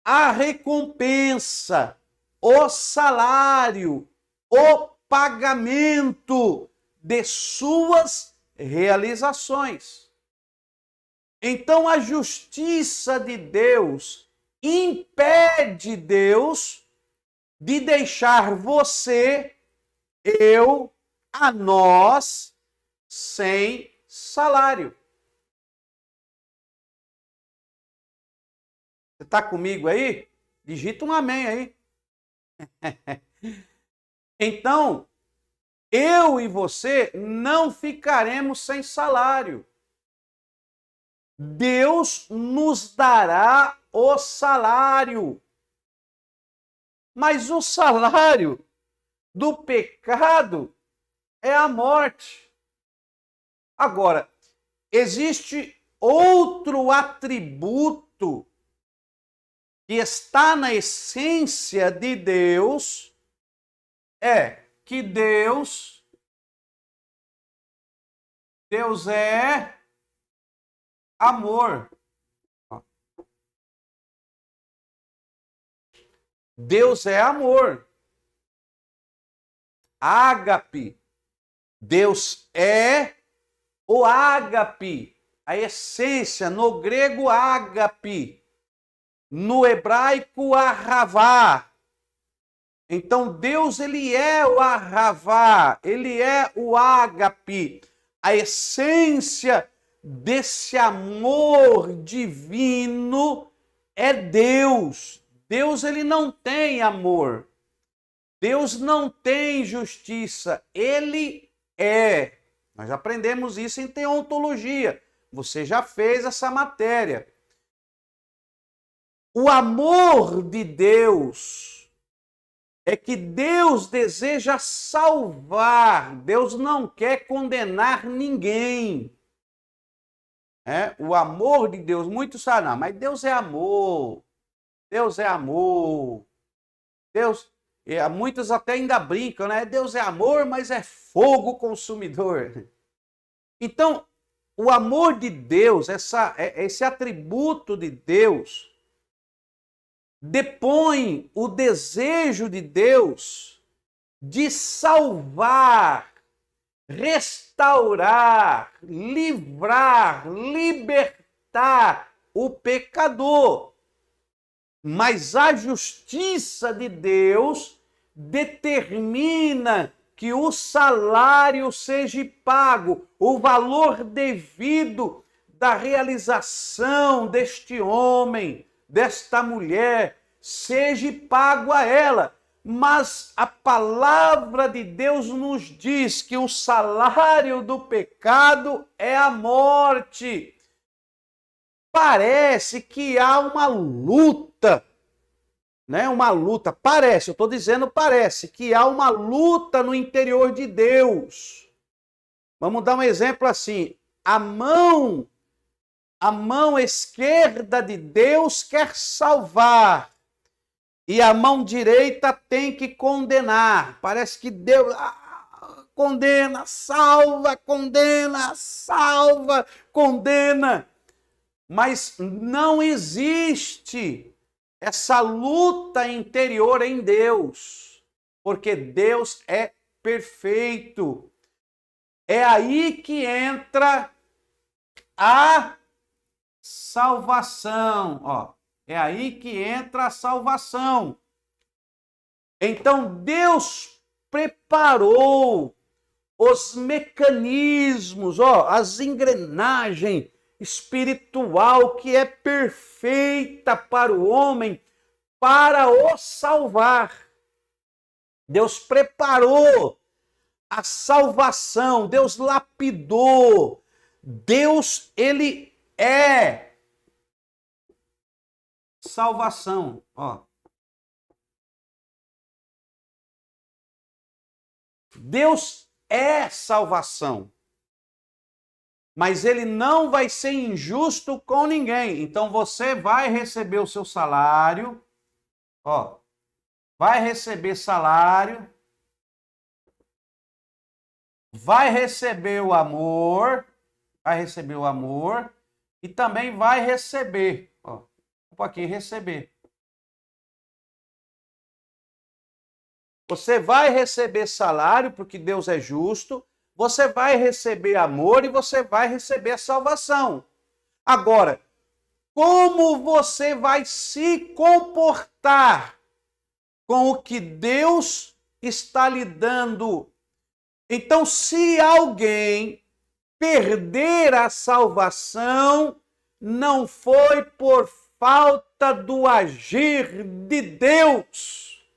a recompensa, o salário, o pagamento de suas realizações. Então a justiça de Deus impede Deus de deixar você, eu, a nós, sem salário. Você está comigo aí? Digita um amém aí. Então, eu e você não ficaremos sem salário. Deus nos dará o salário. Mas o salário do pecado é a morte. Agora, existe outro atributo que está na essência de Deus, é que Deus é amor. Deus é amor. Ágape. Deus é o ágape, a essência, no grego ágape, no hebraico ahavá. Então Deus, ele é o ahavá, ele é o ágape, a essência desse amor divino é Deus. Deus, ele não tem amor. Deus não tem justiça. Ele é. Nós aprendemos isso em teontologia. Você já fez essa matéria. O amor de Deus é que Deus deseja salvar. Deus não quer condenar ninguém. O amor de Deus, muitos falam, mas Deus é amor. Deus é amor. Deus, muitos até ainda brincam, né? Deus é amor, mas é fogo consumidor. Então, o amor de Deus, esse atributo de Deus, depõe o desejo de Deus de salvar, restaurar, livrar, libertar o pecador. Mas a justiça de Deus determina que o salário seja pago, o valor devido da realização deste homem, desta mulher, seja pago a ela. Mas a palavra de Deus nos diz que o salário do pecado é a morte. Parece que há uma luta né? Uma luta. Parece, eu estou dizendo parece, que há uma luta no interior de Deus. Vamos dar um exemplo assim. A mão esquerda de Deus quer salvar. E a mão direita tem que condenar. Parece que Deus condena, salva, condena, salva, condena. Mas não existe essa luta interior em Deus, porque Deus é perfeito. É aí que entra a salvação, ó. É aí que entra a salvação. Então Deus preparou os mecanismos, ó, as engrenagens espiritual que é perfeita para o homem para o salvar. Deus preparou a salvação, Deus lapidou. Deus, ele é salvação, ó. Deus é salvação. Mas ele não vai ser injusto com ninguém. Então você vai receber o seu salário, ó. Vai receber salário. Vai receber o amor, e também vai receber, ó, um pouquinho receber. Você vai receber salário, porque Deus é justo, você vai receber amor e você vai receber a salvação. Agora, como você vai se comportar com o que Deus está lhe dando? Então, se alguém perder a salvação, não foi por falta do agir de Deus.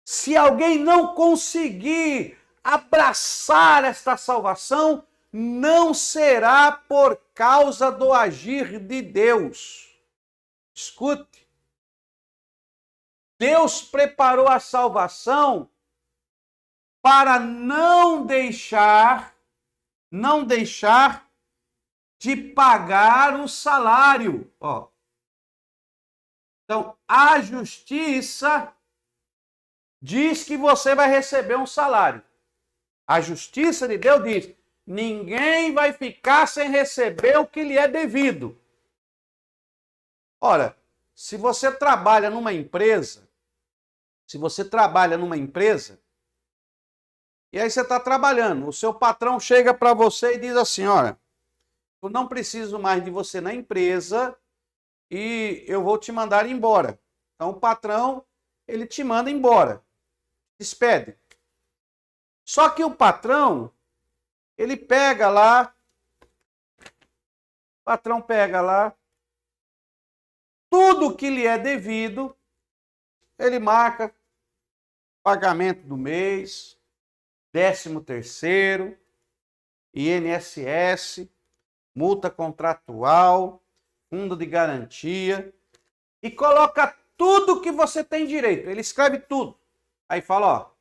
Se alguém não conseguir abraçar esta salvação, não será por causa do agir de Deus. Escute. Deus preparou a salvação para não deixar de pagar o salário. Ó. Então, a justiça diz que você vai receber um salário. A justiça de Deus diz: ninguém vai ficar sem receber o que lhe é devido. Ora, se você trabalha numa empresa, e aí você está trabalhando, o seu patrão chega para você e diz assim: olha, eu não preciso mais de você na empresa e eu vou te mandar embora. Então o patrão, ele te manda embora, despede. Só que o patrão, ele pega lá, tudo que lhe é devido, ele marca pagamento do mês, 13º, INSS, multa contratual, fundo de garantia, e coloca tudo que você tem direito. Ele escreve tudo. Aí fala, ó,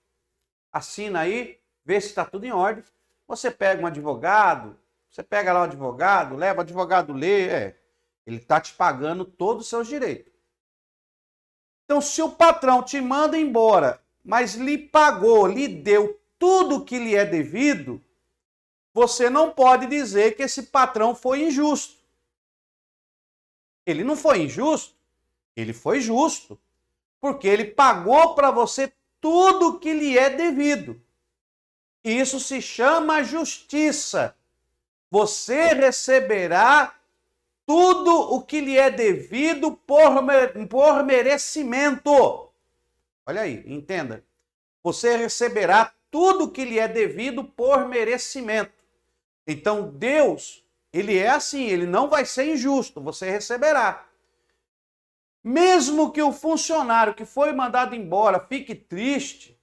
assina aí, vê se está tudo em ordem. Você pega um advogado, leva o advogado ler, ele está te pagando todos os seus direitos. Então, se o patrão te manda embora, mas lhe pagou, lhe deu tudo que lhe é devido, você não pode dizer que esse patrão foi injusto. Ele não foi injusto, ele foi justo, porque ele pagou para você tudo que lhe é devido. Isso se chama justiça. Você receberá tudo o que lhe é devido por merecimento. Olha aí, entenda. Você receberá tudo que lhe é devido por merecimento. Então Deus, ele é assim, ele não vai ser injusto, você receberá. Mesmo que o funcionário que foi mandado embora fique triste,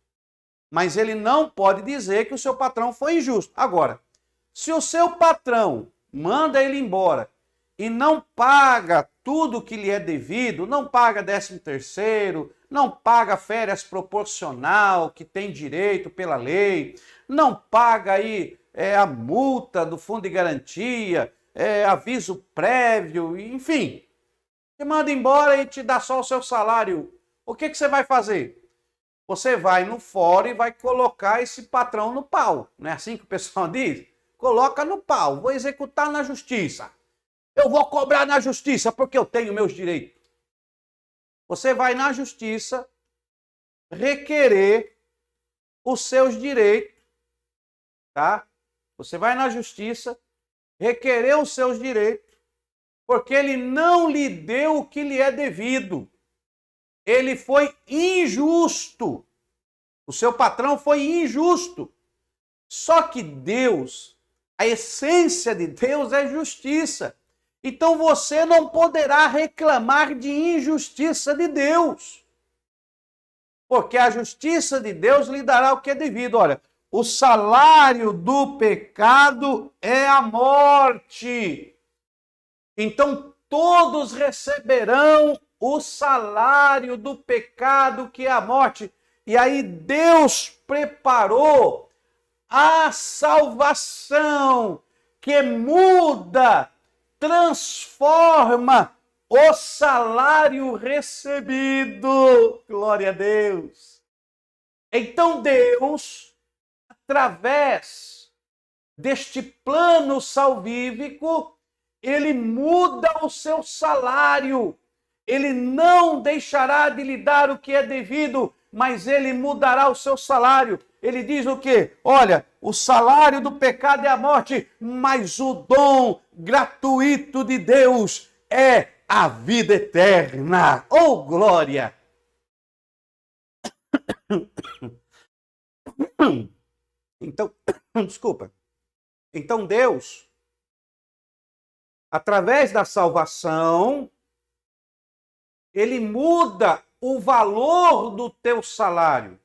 mas ele não pode dizer que o seu patrão foi injusto. Agora, se o seu patrão manda ele embora e não paga tudo que lhe é devido, não paga 13º, não paga férias proporcional que tem direito pela lei, não paga aí a multa do fundo de garantia, aviso prévio, enfim, te manda embora e te dá só o seu salário. O que você vai fazer? Você vai no fórum e vai colocar esse patrão no pau. Não é assim que o pessoal diz? Coloca no pau, vou executar na justiça. Eu vou cobrar na justiça porque eu tenho meus direitos. Você vai na justiça requerer os seus direitos, tá? Você vai na justiça requerer os seus direitos, porque ele não lhe deu o que lhe é devido. Ele foi injusto. O seu patrão foi injusto. Só que Deus, a essência de Deus é justiça. Então você não poderá reclamar de injustiça de Deus. Porque a justiça de Deus lhe dará o que é devido. Olha, o salário do pecado é a morte. Então todos receberão o salário do pecado, que é a morte. E aí Deus preparou a salvação, que muda, transforma o salário recebido. Glória a Deus. Então Deus, através deste plano salvífico, ele muda o seu salário. Ele não deixará de lhe dar o que é devido, mas ele mudará o seu salário. Ele diz o quê? Olha, o salário do pecado é a morte, mas o dom gratuito de Deus é a vida eterna. Oh, glória! Então, desculpa. Então Deus, através da salvação, ele muda o valor do teu salário.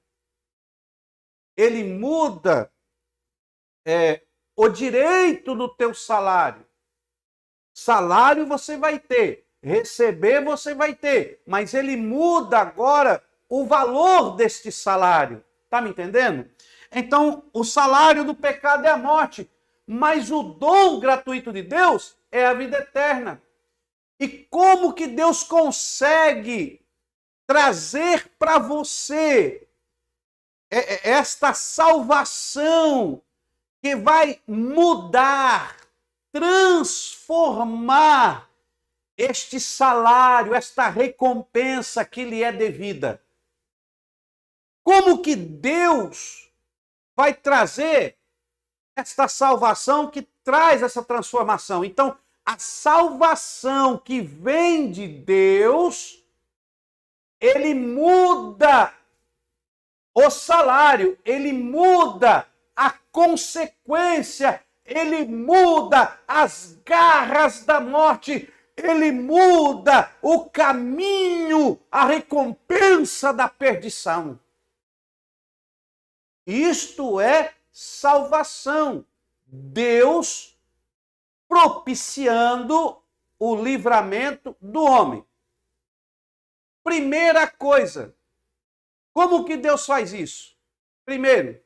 Ele muda o direito do teu salário. Salário você vai ter, receber você vai ter, mas ele muda agora o valor deste salário. Tá me entendendo? Então, o salário do pecado é a morte, mas o dom gratuito de Deus é a vida eterna. E como que Deus consegue trazer para você esta salvação que vai mudar, transformar este salário, esta recompensa que lhe é devida? Como que Deus vai trazer esta salvação que traz essa transformação? Então, a salvação que vem de Deus, ele muda o salário, ele muda a consequência, ele muda as garras da morte, ele muda o caminho, a recompensa da perdição. Isto é salvação. Deus propiciando o livramento do homem. Primeira coisa, como que Deus faz isso? Primeiro,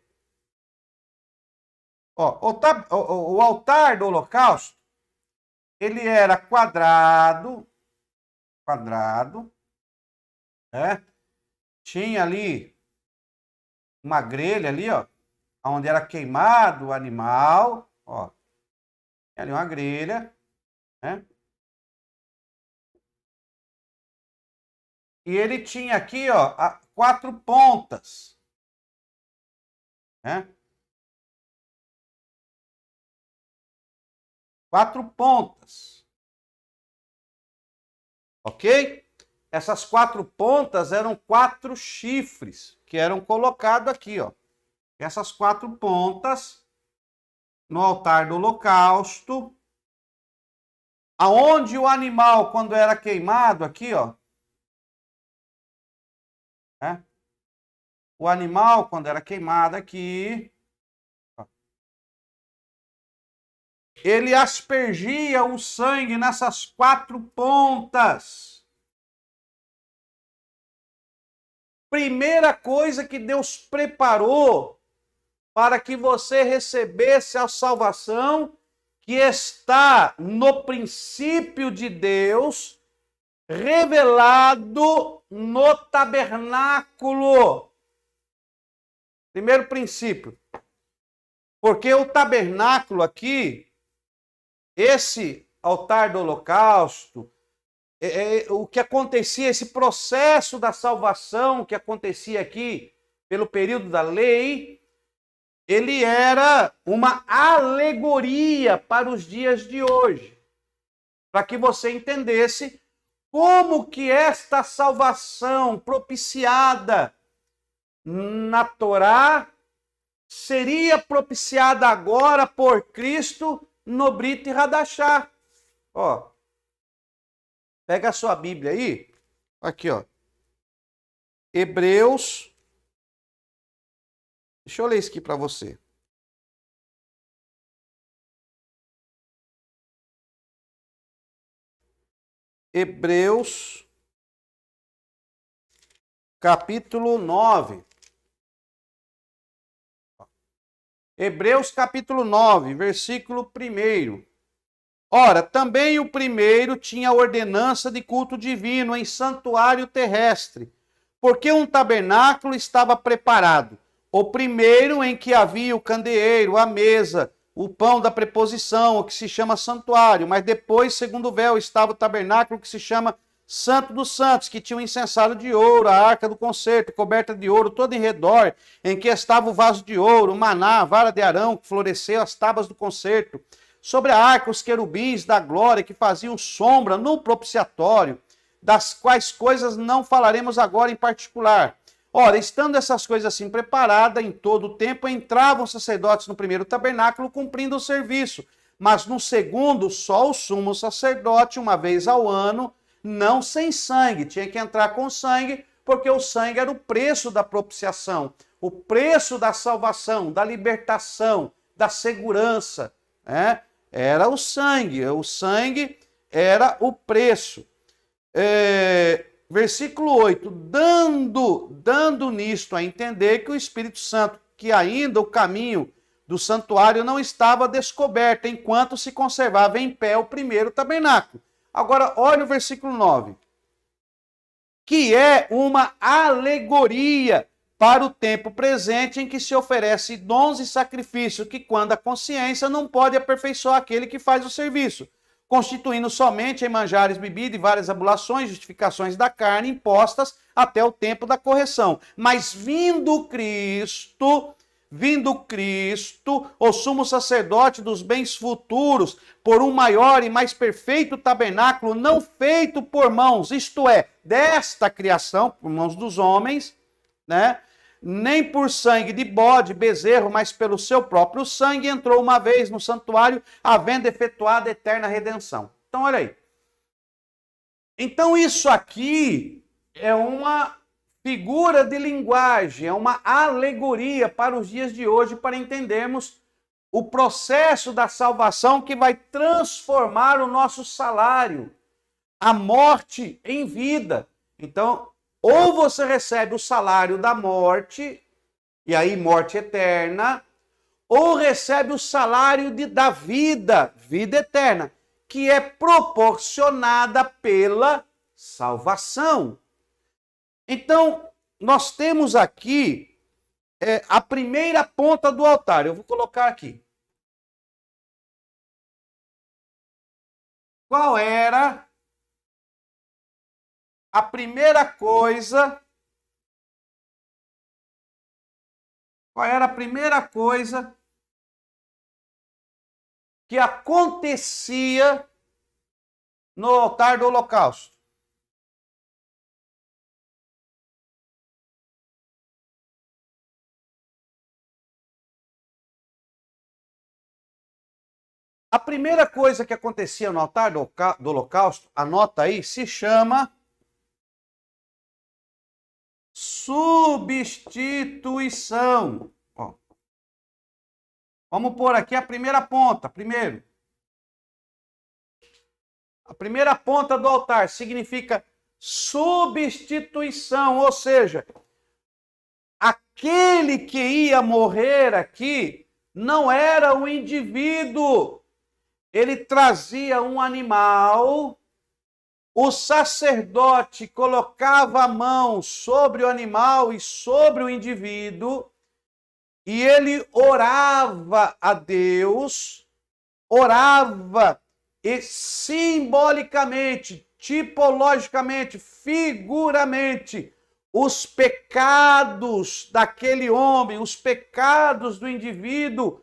o altar do holocausto, ele era quadrado, né? Tinha ali uma grelha ali, ó, onde era queimado o animal, ó. Tinha ali uma grelha, né? E ele tinha aqui, ó, 4 pontas, né? 4 pontas. Ok? Essas 4 pontas eram 4 chifres que eram colocados aqui, ó. Essas 4 pontas no altar do holocausto, aonde o animal, quando era queimado aqui, ó, né? O animal, quando era queimado aqui, ó, ele aspergia o sangue nessas 4 pontas. Primeira coisa que Deus preparou para que você recebesse a salvação que está no princípio de Deus, revelado no tabernáculo. Primeiro princípio. Porque o tabernáculo aqui, esse altar do holocausto, o que acontecia, esse processo da salvação que acontecia aqui pelo período da lei, ele era uma alegoria para os dias de hoje. Para que você entendesse como que esta salvação propiciada na Torá seria propiciada agora por Cristo no Brit Hadashah. Ó, pega a sua Bíblia aí, aqui ó, Hebreus, deixa eu ler isso aqui para você. Hebreus, capítulo 9. Hebreus capítulo 9, versículo 1. Ora, também o primeiro tinha ordenança de culto divino em santuário terrestre, porque um tabernáculo estava preparado. O primeiro em que havia o candeeiro, a mesa, o pão da preposição, o que se chama santuário, mas depois, segundo o véu, estava o tabernáculo que se chama Santo dos Santos, que tinha um incensário de ouro, a arca do concerto, coberta de ouro, todo em redor, em que estava o vaso de ouro, o maná, a vara de Arão, que floresceu, as tábuas do concerto. Sobre a arca, os querubins da glória, que faziam sombra no propiciatório, das quais coisas não falaremos agora em particular. Ora, estando essas coisas assim preparadas, em todo o tempo, entravam os sacerdotes no primeiro tabernáculo, cumprindo o serviço. Mas no segundo, só o sumo sacerdote, uma vez ao ano, não sem sangue, tinha que entrar com sangue, porque o sangue era o preço da propiciação, o preço da salvação, da libertação, da segurança, né? Era o sangue era o preço. Versículo 8, dando nisto a entender que o Espírito Santo, que ainda o caminho do santuário não estava descoberto, enquanto se conservava em pé o primeiro tabernáculo. Agora, olha o versículo 9, que é uma alegoria para o tempo presente em que se oferece dons e sacrifícios, que quando a consciência não pode aperfeiçoar aquele que faz o serviço, constituindo somente em manjares, bebida e várias abulações, justificações da carne impostas até o tempo da correção. Mas vindo Cristo, o sumo sacerdote dos bens futuros, por um maior e mais perfeito tabernáculo, não feito por mãos, isto é, desta criação, por mãos dos homens, né? Nem por sangue de bode, bezerro, mas pelo seu próprio sangue, entrou uma vez no santuário, havendo efetuado a eterna redenção. Então, olha aí. Então, isso aqui é uma figura de linguagem, é uma alegoria para os dias de hoje, para entendermos o processo da salvação que vai transformar o nosso salário, a morte em vida. Então, ou você recebe o salário da morte, e aí morte eterna, ou recebe o salário da vida, vida eterna, que é proporcionada pela salvação. Então, nós temos aqui a primeira ponta do altar. Eu vou colocar aqui. Qual era a primeira coisa? Qual era a primeira coisa que acontecia no altar do holocausto? A primeira coisa que acontecia no altar do holocausto, anota aí, se chama substituição. Ó, vamos pôr aqui a primeira ponta, primeiro. A primeira ponta do altar significa substituição, ou seja, aquele que ia morrer aqui não era o indivíduo. Ele trazia um animal, o sacerdote colocava a mão sobre o animal e sobre o indivíduo, e ele orava a Deus, orava e simbolicamente, tipologicamente, figuramente, os pecados daquele homem, os pecados do indivíduo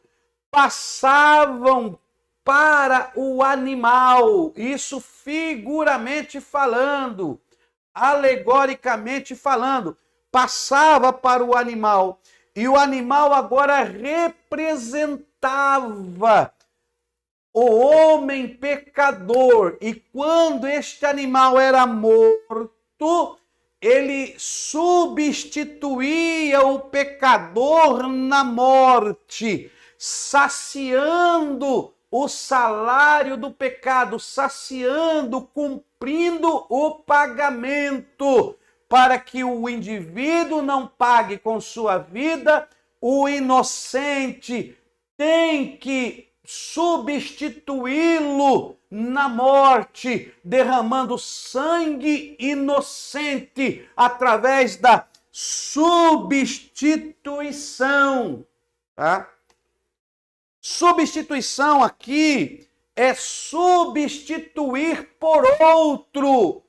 passavam para o animal, isso figuramente falando, alegoricamente falando, passava para o animal, e o animal agora representava o homem pecador, e quando este animal era morto, ele substituía o pecador na morte, saciando o salário do pecado, saciando, cumprindo o pagamento, para que o indivíduo não pague com sua vida, o inocente tem que substituí-lo na morte, derramando sangue inocente através da substituição, tá? Substituição aqui é substituir por outro,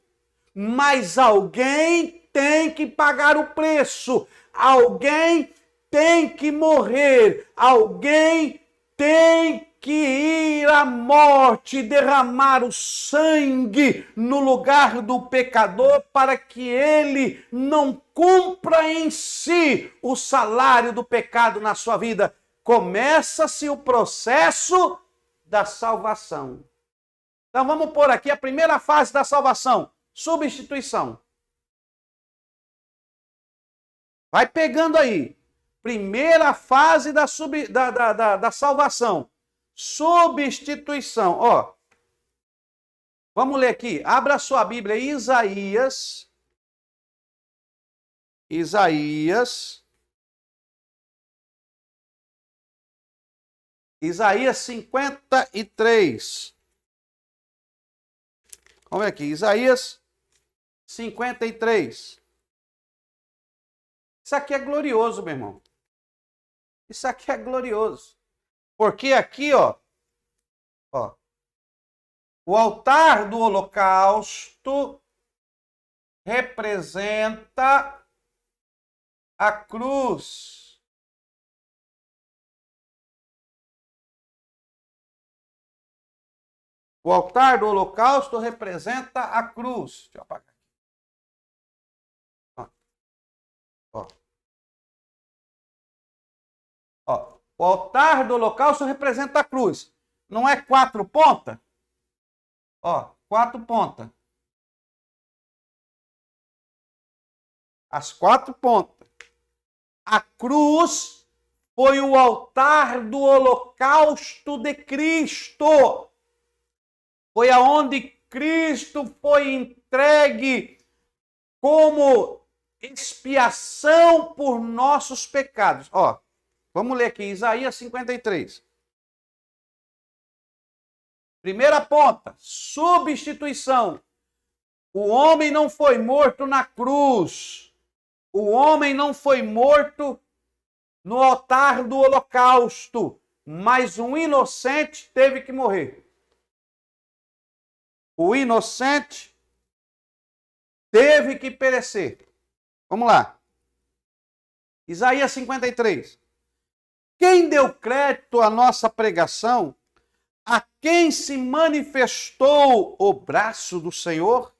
mas alguém tem que pagar o preço, alguém tem que morrer, alguém tem que ir à morte, derramar o sangue no lugar do pecador para que ele não cumpra em si o salário do pecado na sua vida. Começa-se o processo da salvação. Então vamos pôr aqui a primeira fase da salvação, substituição. Vai pegando aí. Primeira fase da salvação, substituição. Ó, vamos ler aqui. Abra a sua Bíblia, Isaías 53. Vamos ver aqui, Isaías 53. Isso aqui é glorioso, meu irmão. Isso aqui é glorioso. Porque aqui, ó, o altar do holocausto representa a cruz. O altar do holocausto representa a cruz. Deixa eu apagar aqui. Ó, o altar do holocausto representa a cruz. Não é 4 pontas? Ó, 4 pontas. As 4 pontas. A cruz foi o altar do holocausto de Cristo. Foi aonde Cristo foi entregue como expiação por nossos pecados. Ó, vamos ler aqui, Isaías 53. Primeira ponta, substituição. O homem não foi morto na cruz. O homem não foi morto no altar do holocausto. Mas um inocente teve que morrer. O inocente teve que perecer. Vamos lá. Isaías 53. Quem deu crédito à nossa pregação? A quem se manifestou o braço do Senhor?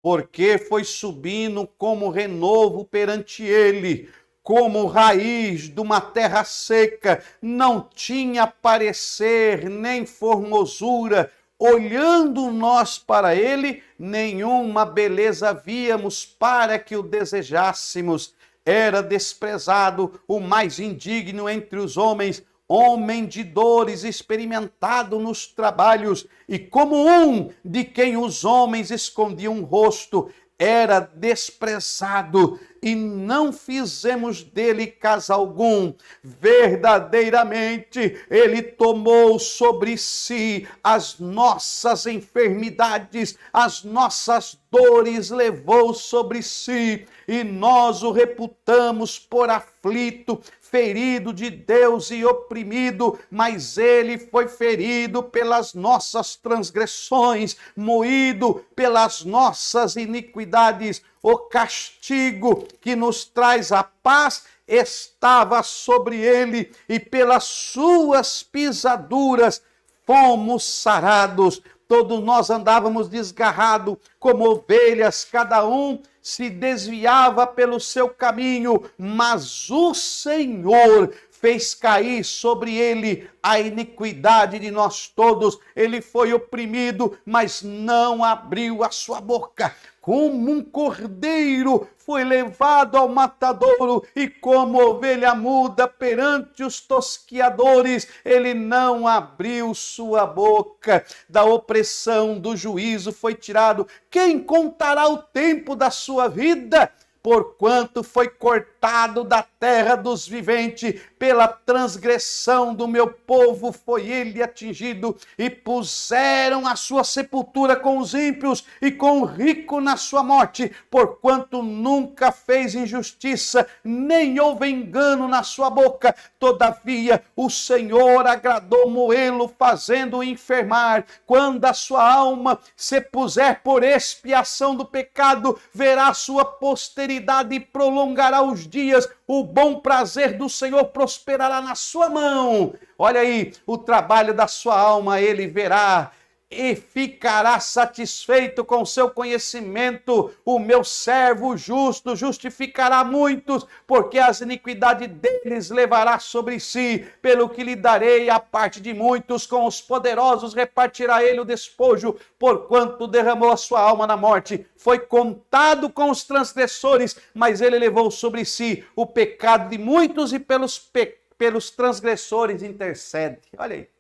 Porque foi subindo como renovo perante ele, como raiz de uma terra seca, não tinha parecer nem formosura. Olhando nós para ele, nenhuma beleza víamos para que o desejássemos. Era desprezado, o mais indigno entre os homens, homem de dores, experimentado nos trabalhos, e como um de quem os homens escondiam o rosto, era desprezado, e não fizemos dele caso algum. Verdadeiramente, ele tomou sobre si as nossas enfermidades, as nossas dores levou sobre si, e nós o reputamos por aflito, ferido de Deus e oprimido, mas ele foi ferido pelas nossas transgressões, moído pelas nossas iniquidades. O castigo que nos traz a paz estava sobre ele, e pelas suas pisaduras fomos sarados. Todos nós andávamos desgarrados como ovelhas, cada um se desviava pelo seu caminho, mas o Senhor fez cair sobre ele a iniquidade de nós todos. Ele foi oprimido, mas não abriu a sua boca. Como um cordeiro foi levado ao matadouro, e como ovelha muda perante os tosquiadores, ele não abriu sua boca. Da opressão, do juízo foi tirado. Quem contará o tempo da sua vida? Porquanto foi cortado da terra dos viventes, pela transgressão do meu povo foi ele atingido, e puseram a sua sepultura com os ímpios, e com o rico na sua morte, porquanto nunca fez injustiça, nem houve engano na sua boca. Todavia o Senhor agradou moê-lo, fazendo-o enfermar. Quando a sua alma se puser por expiação do pecado, verá a sua posteridade e prolongará os dias. O bom prazer do Senhor prosperará na sua mão. Olha aí, o trabalho da sua alma ele verá, e ficará satisfeito com seu conhecimento. O meu servo justo justificará muitos, porque as iniquidades deles levará sobre si. Pelo que lhe darei a parte de muitos, com os poderosos repartirá ele o despojo. Porquanto derramou a sua alma na morte, foi contado com os transgressores, mas ele levou sobre si o pecado de muitos, e pelos transgressores intercede. Olha aí.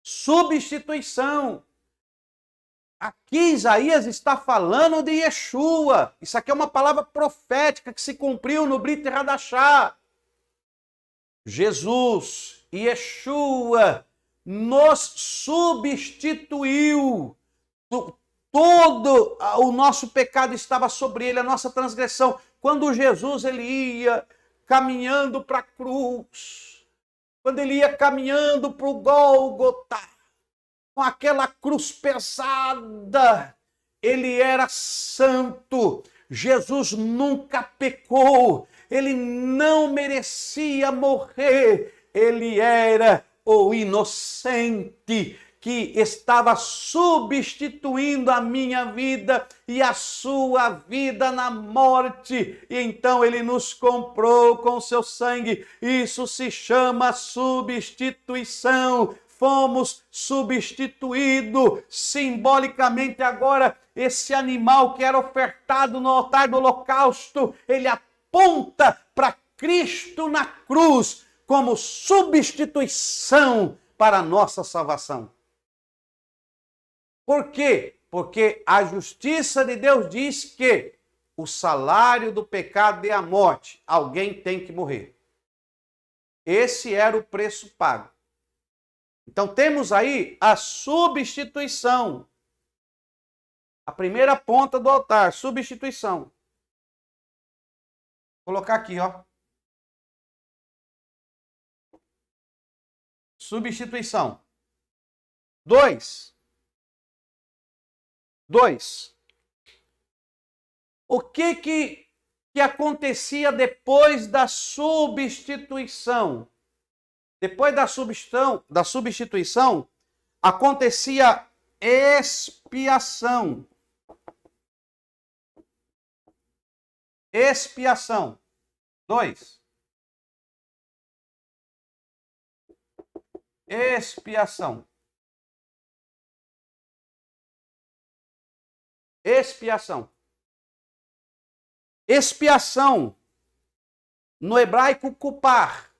Substituição. Aqui Isaías está falando de Yeshua. Isso aqui é uma palavra profética que se cumpriu no Brit Hadashah. Jesus, Yeshua, nos substituiu. Todo o nosso pecado estava sobre ele, a nossa transgressão. Quando Jesus ele ia caminhando para a cruz, quando ele ia caminhando para o Gólgota, com aquela cruz pesada, ele era santo. Jesus nunca pecou, ele não merecia morrer, ele era o inocente que estava substituindo a minha vida e a sua vida na morte. E então ele nos comprou com seu sangue. Isso se chama substituição. Fomos substituídos simbolicamente. Agora, esse animal que era ofertado no altar do holocausto, ele aponta para Cristo na cruz como substituição para a nossa salvação. Por quê? Porque a justiça de Deus diz que o salário do pecado é a morte. Alguém tem que morrer. Esse era o preço pago. Então temos aí a substituição. A primeira ponta do altar, substituição. Vou colocar aqui, ó. Substituição. 2. O que acontecia depois da substituição? Depois da substituição, acontecia expiação. Expiação. 2. Expiação. Expiação. Expiação, no hebraico, kupar.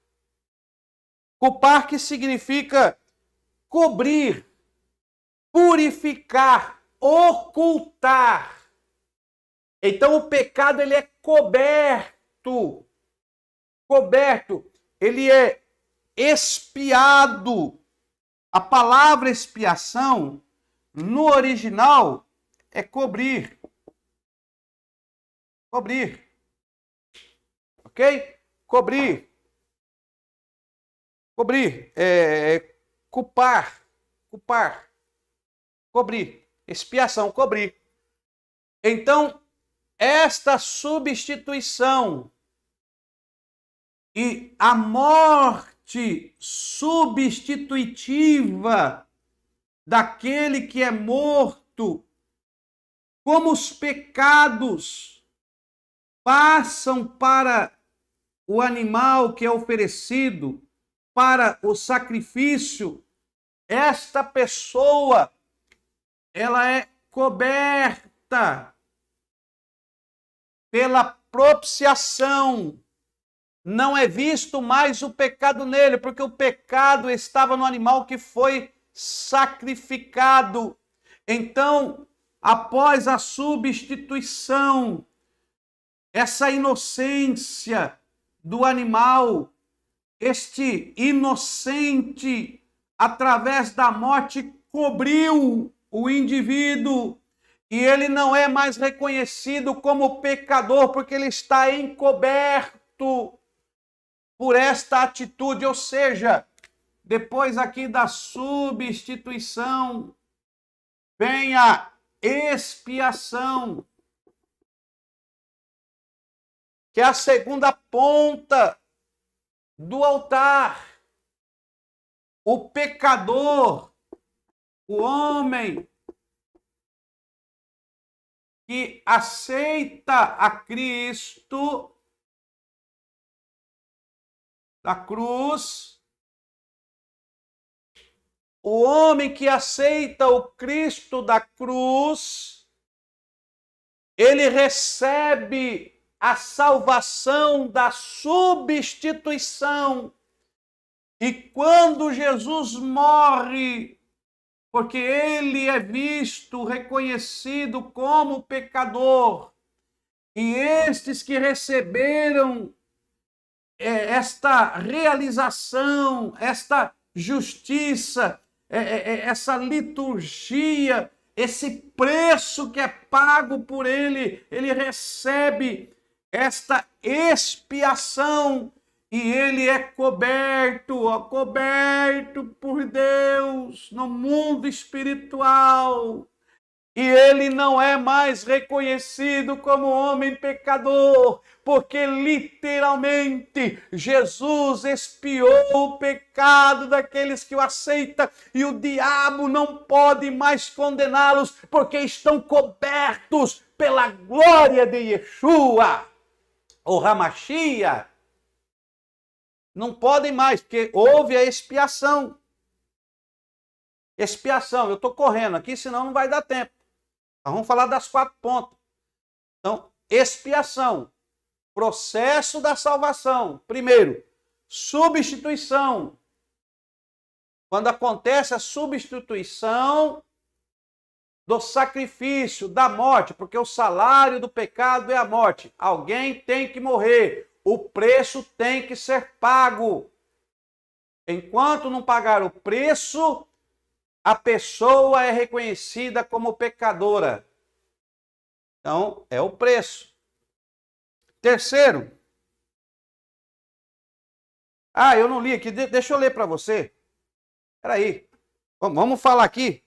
Culpar, que significa cobrir, purificar, ocultar. Então o pecado ele é coberto. Coberto, ele é expiado. A palavra expiação no original é cobrir. Cobrir. OK? Cobrir. Cobrir. Culpar. Culpar. Cobrir. Expiação, cobrir. Então, esta substituição e a morte substitutiva daquele que é morto, como os pecados passam para o animal que é oferecido, para o sacrifício, esta pessoa, ela é coberta pela propiciação. Não é visto mais o pecado nele, porque o pecado estava no animal que foi sacrificado. Então, após a substituição, essa inocência do animal, este inocente, através da morte, cobriu o indivíduo, e ele não é mais reconhecido como pecador, porque ele está encoberto por esta atitude. Ou seja, depois aqui da substituição, vem a expiação, que é a segunda ponta do altar. O pecador, o homem que aceita a Cristo da cruz, o homem que aceita o Cristo da cruz, ele recebe a salvação da substituição. E quando Jesus morre, porque ele é visto, reconhecido como pecador, e estes que receberam esta realização, esta justiça, essa liturgia, esse preço que é pago por ele, ele recebe esta expiação e ele é coberto por Deus no mundo espiritual. E ele não é mais reconhecido como homem pecador, porque literalmente Jesus expiou o pecado daqueles que o aceitam, e o diabo não pode mais condená-los, porque estão cobertos pela glória de Yeshua, ou Hamashia. Não podem mais, porque houve a expiação. Expiação, eu estou correndo aqui, senão não vai dar tempo. Vamos falar das 4 pontas. Então, expiação, processo da salvação. Primeiro, substituição. Quando acontece a substituição do sacrifício, da morte, porque o salário do pecado é a morte. Alguém tem que morrer. O preço tem que ser pago. Enquanto não pagar o preço, a pessoa é reconhecida como pecadora. Então, é o preço. Terceiro. Eu não li aqui. Deixa eu ler para você. Espera aí. Vamos falar aqui.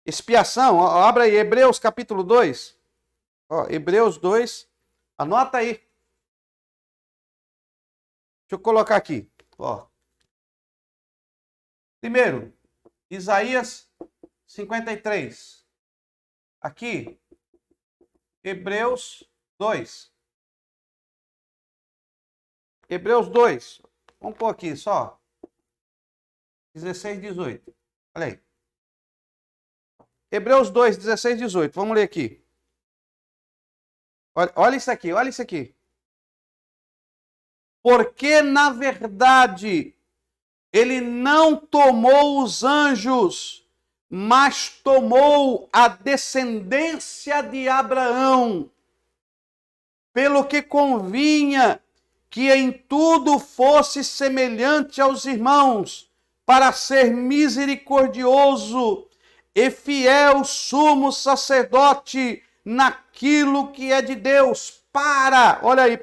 Expiação. Abra aí, Hebreus capítulo 2. Hebreus 2. Anota aí. Deixa eu colocar aqui. Primeiro, Isaías 53. Aqui, Hebreus 2. Hebreus 2. Vamos pôr aqui só. 16, 18. Olha aí. Hebreus 2, 16, 18. Vamos ler aqui. Olha isso aqui, olha isso aqui. Porque, na verdade, Ele não tomou os anjos, mas tomou a descendência de Abraão, pelo que convinha que em tudo fosse semelhante aos irmãos, para ser misericordioso e fiel sumo sacerdote naquilo que é de Deus, olha aí,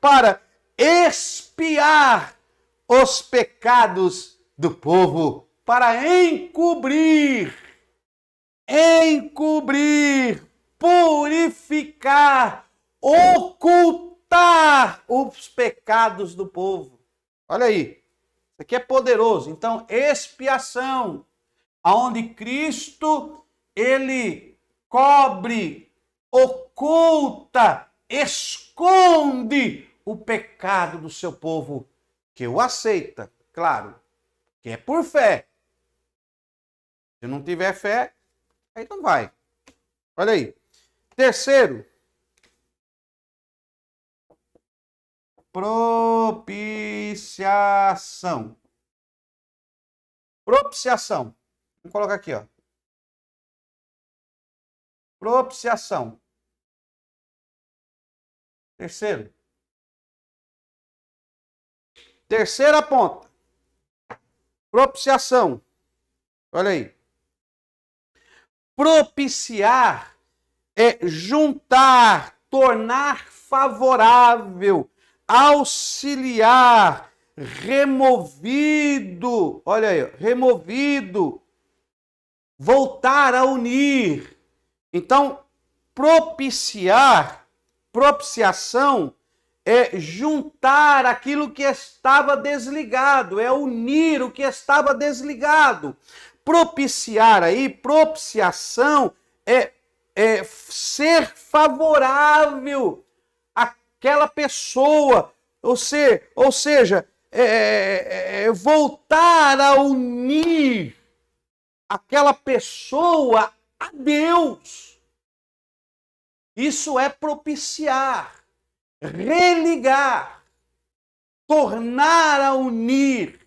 para expiar os pecados do povo, para encobrir, purificar, ocultar os pecados do povo. Olha aí, isso aqui é poderoso. Então, expiação, aonde Cristo, ele cobre, oculta, esconde o pecado do seu povo, que o aceita, claro, que é por fé. Se não tiver fé, aí não vai. Olha aí. Terceiro, propiciação. Propiciação. Vamos colocar aqui, ó. Propiciação. Terceiro. Terceira ponta. Propiciação. Olha aí. Propiciar é juntar, tornar favorável, auxiliar, removido. Olha aí, removido. Voltar a unir. Então, propiciação é juntar aquilo que estava desligado, é unir o que estava desligado. Propiciar aí, propiciação é ser favorável àquela pessoa, ou seja, voltar a unir aquela pessoa a Deus. Isso é propiciar, religar, tornar a unir,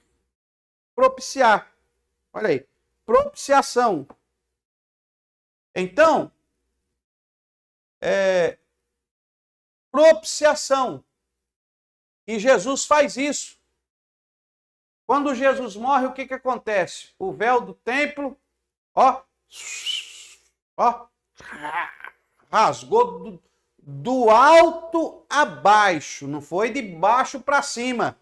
propiciar. Olha aí, propiciação. Então, propiciação. E Jesus faz isso. Quando Jesus morre, o que acontece? O véu do templo, rasgou do alto a baixo, não foi de baixo para cima.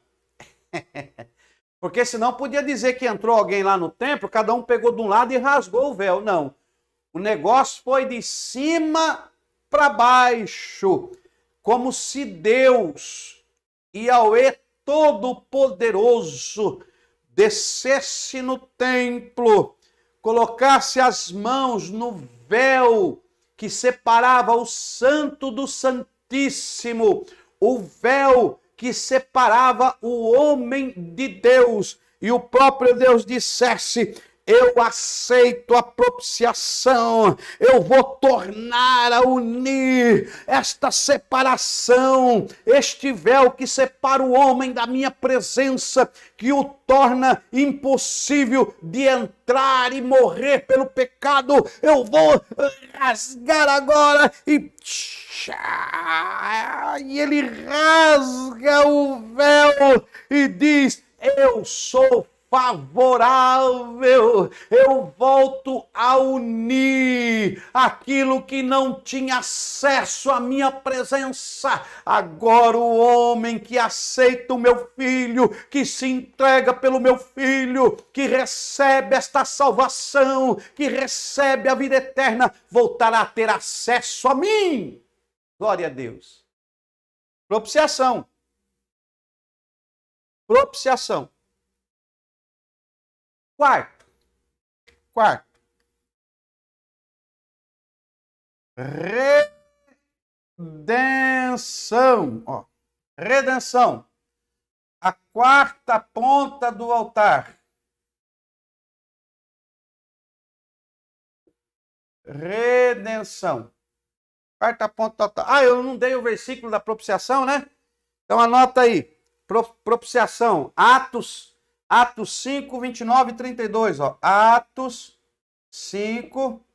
Porque senão podia dizer que entrou alguém lá no templo, cada um pegou de um lado e rasgou o véu. Não. O negócio foi de cima para baixo, como se Deus, Yahweh Todo-Poderoso, descesse no templo, colocasse as mãos no véu que separava o santo do santíssimo, o véu que separava o homem de Deus, e o próprio Deus dissesse: eu aceito a propiciação, eu vou tornar a unir esta separação, este véu que separa o homem da minha presença, que o torna impossível de entrar e morrer pelo pecado. Eu vou rasgar agora e ele rasga o véu e diz: eu sou favorável, eu volto a unir aquilo que não tinha acesso à minha presença. Agora o homem que aceita o meu filho, que se entrega pelo meu filho, que recebe esta salvação, que recebe a vida eterna, voltará a ter acesso a mim. Glória a Deus. Propiciação. Propiciação. Quarto. Redenção. Redenção. A quarta ponta do altar. Redenção. Quarta ponta do altar. Eu não dei o versículo da propiciação, né? Então anota aí. Propiciação. Atos Atos 5, 29 e 32. Ó. Atos 5,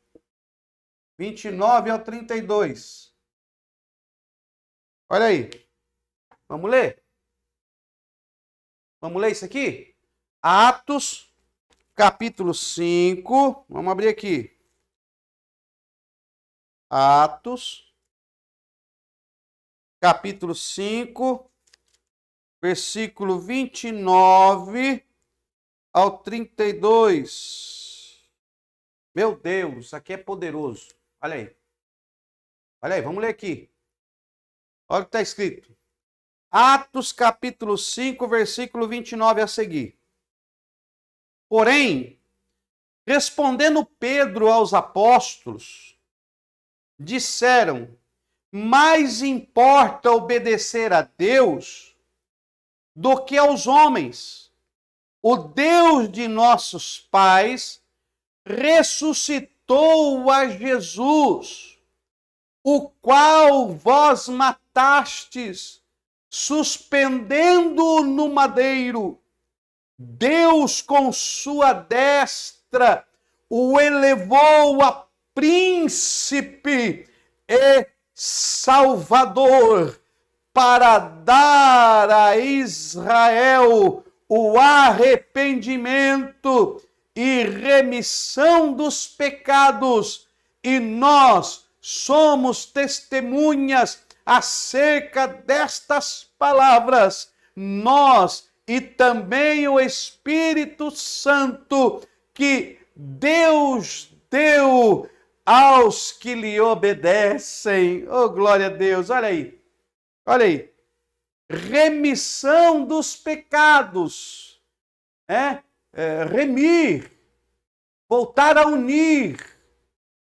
29 ao 32. Olha aí. Vamos ler? Vamos ler isso aqui? Atos, capítulo 5. Vamos abrir aqui. Atos, capítulo 5, versículo 29 ao 32. Meu Deus, isso aqui é poderoso. Olha aí. Olha aí, vamos ler aqui. Olha o que está escrito. Atos, capítulo 5, versículo 29 a seguir. Porém, respondendo Pedro aos apóstolos, disseram: mais importa obedecer a Deus do que aos homens. O Deus de nossos pais ressuscitou a Jesus, o qual vós matastes, suspendendo-o no madeiro. Deus, com sua destra, o elevou a príncipe e salvador, para dar a Israel o arrependimento e remissão dos pecados, e nós somos testemunhas acerca destas palavras, nós e também o Espírito Santo que Deus deu aos que lhe obedecem. Oh, glória a Deus, olha aí. Olha aí. Remissão dos pecados. Remir. Voltar a unir.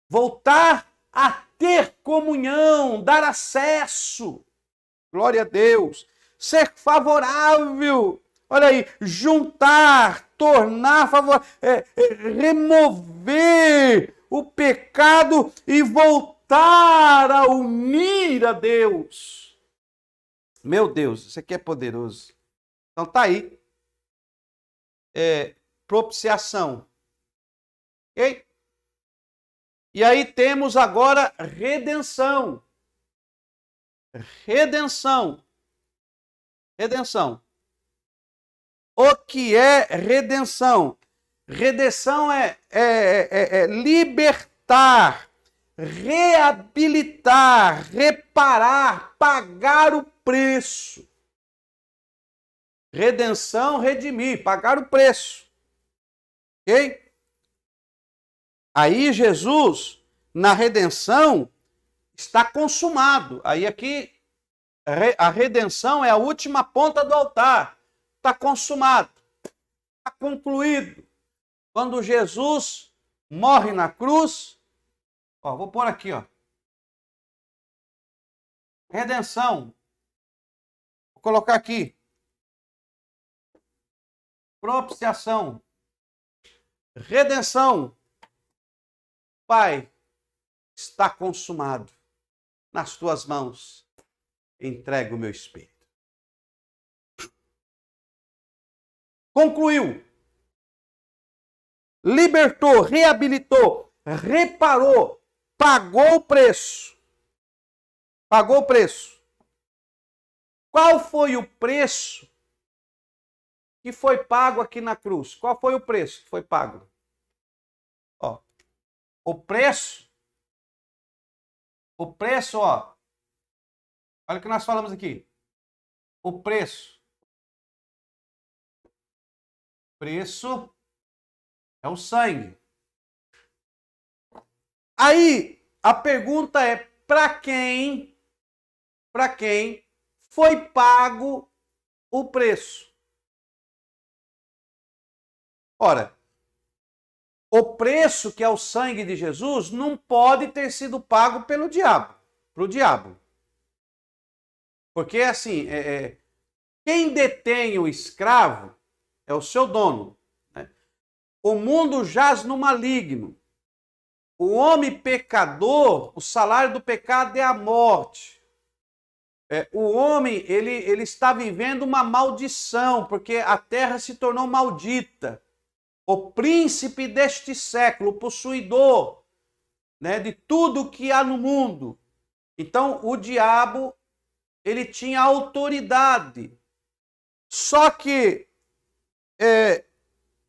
Voltar a ter comunhão. Dar acesso. Glória a Deus. Ser favorável. Olha aí. Juntar. Tornar favorável. Remover o pecado e voltar a unir a Deus. Meu Deus, isso aqui é poderoso. Então tá aí. Propiciação. Ok? E aí temos agora redenção. Redenção. Redenção. O que é redenção? Redenção é libertar, reabilitar, reparar, pagar o preço. Redenção, redimir, pagar o preço. Ok? Aí Jesus, na redenção, está consumado. Aí aqui, a redenção é a última ponta do altar. Está consumado. Está concluído. Quando Jesus morre na cruz, ó, vou pôr aqui, ó. Redenção. Vou colocar aqui. Propiciação. Redenção. Pai, está consumado. Nas tuas mãos entrego o meu espírito. Concluiu. Libertou, reabilitou, reparou, pagou o preço. Pagou o preço. Qual foi o preço que foi pago aqui na cruz? Qual foi o preço que foi pago? Ó, o preço, ó, olha o que nós falamos aqui. O preço é o sangue. Aí a pergunta é: para quem foi pago o preço? Ora, o preço que é o sangue de Jesus não pode ter sido pago pelo diabo, para o diabo. Porque assim, quem detém o escravo é o seu dono. O mundo jaz no maligno. O homem pecador, o salário do pecado é a morte. o homem ele está vivendo uma maldição, porque a terra se tornou maldita. O príncipe deste século, o possuidor, né, de tudo que há no mundo. Então, o diabo, ele tinha autoridade. Só que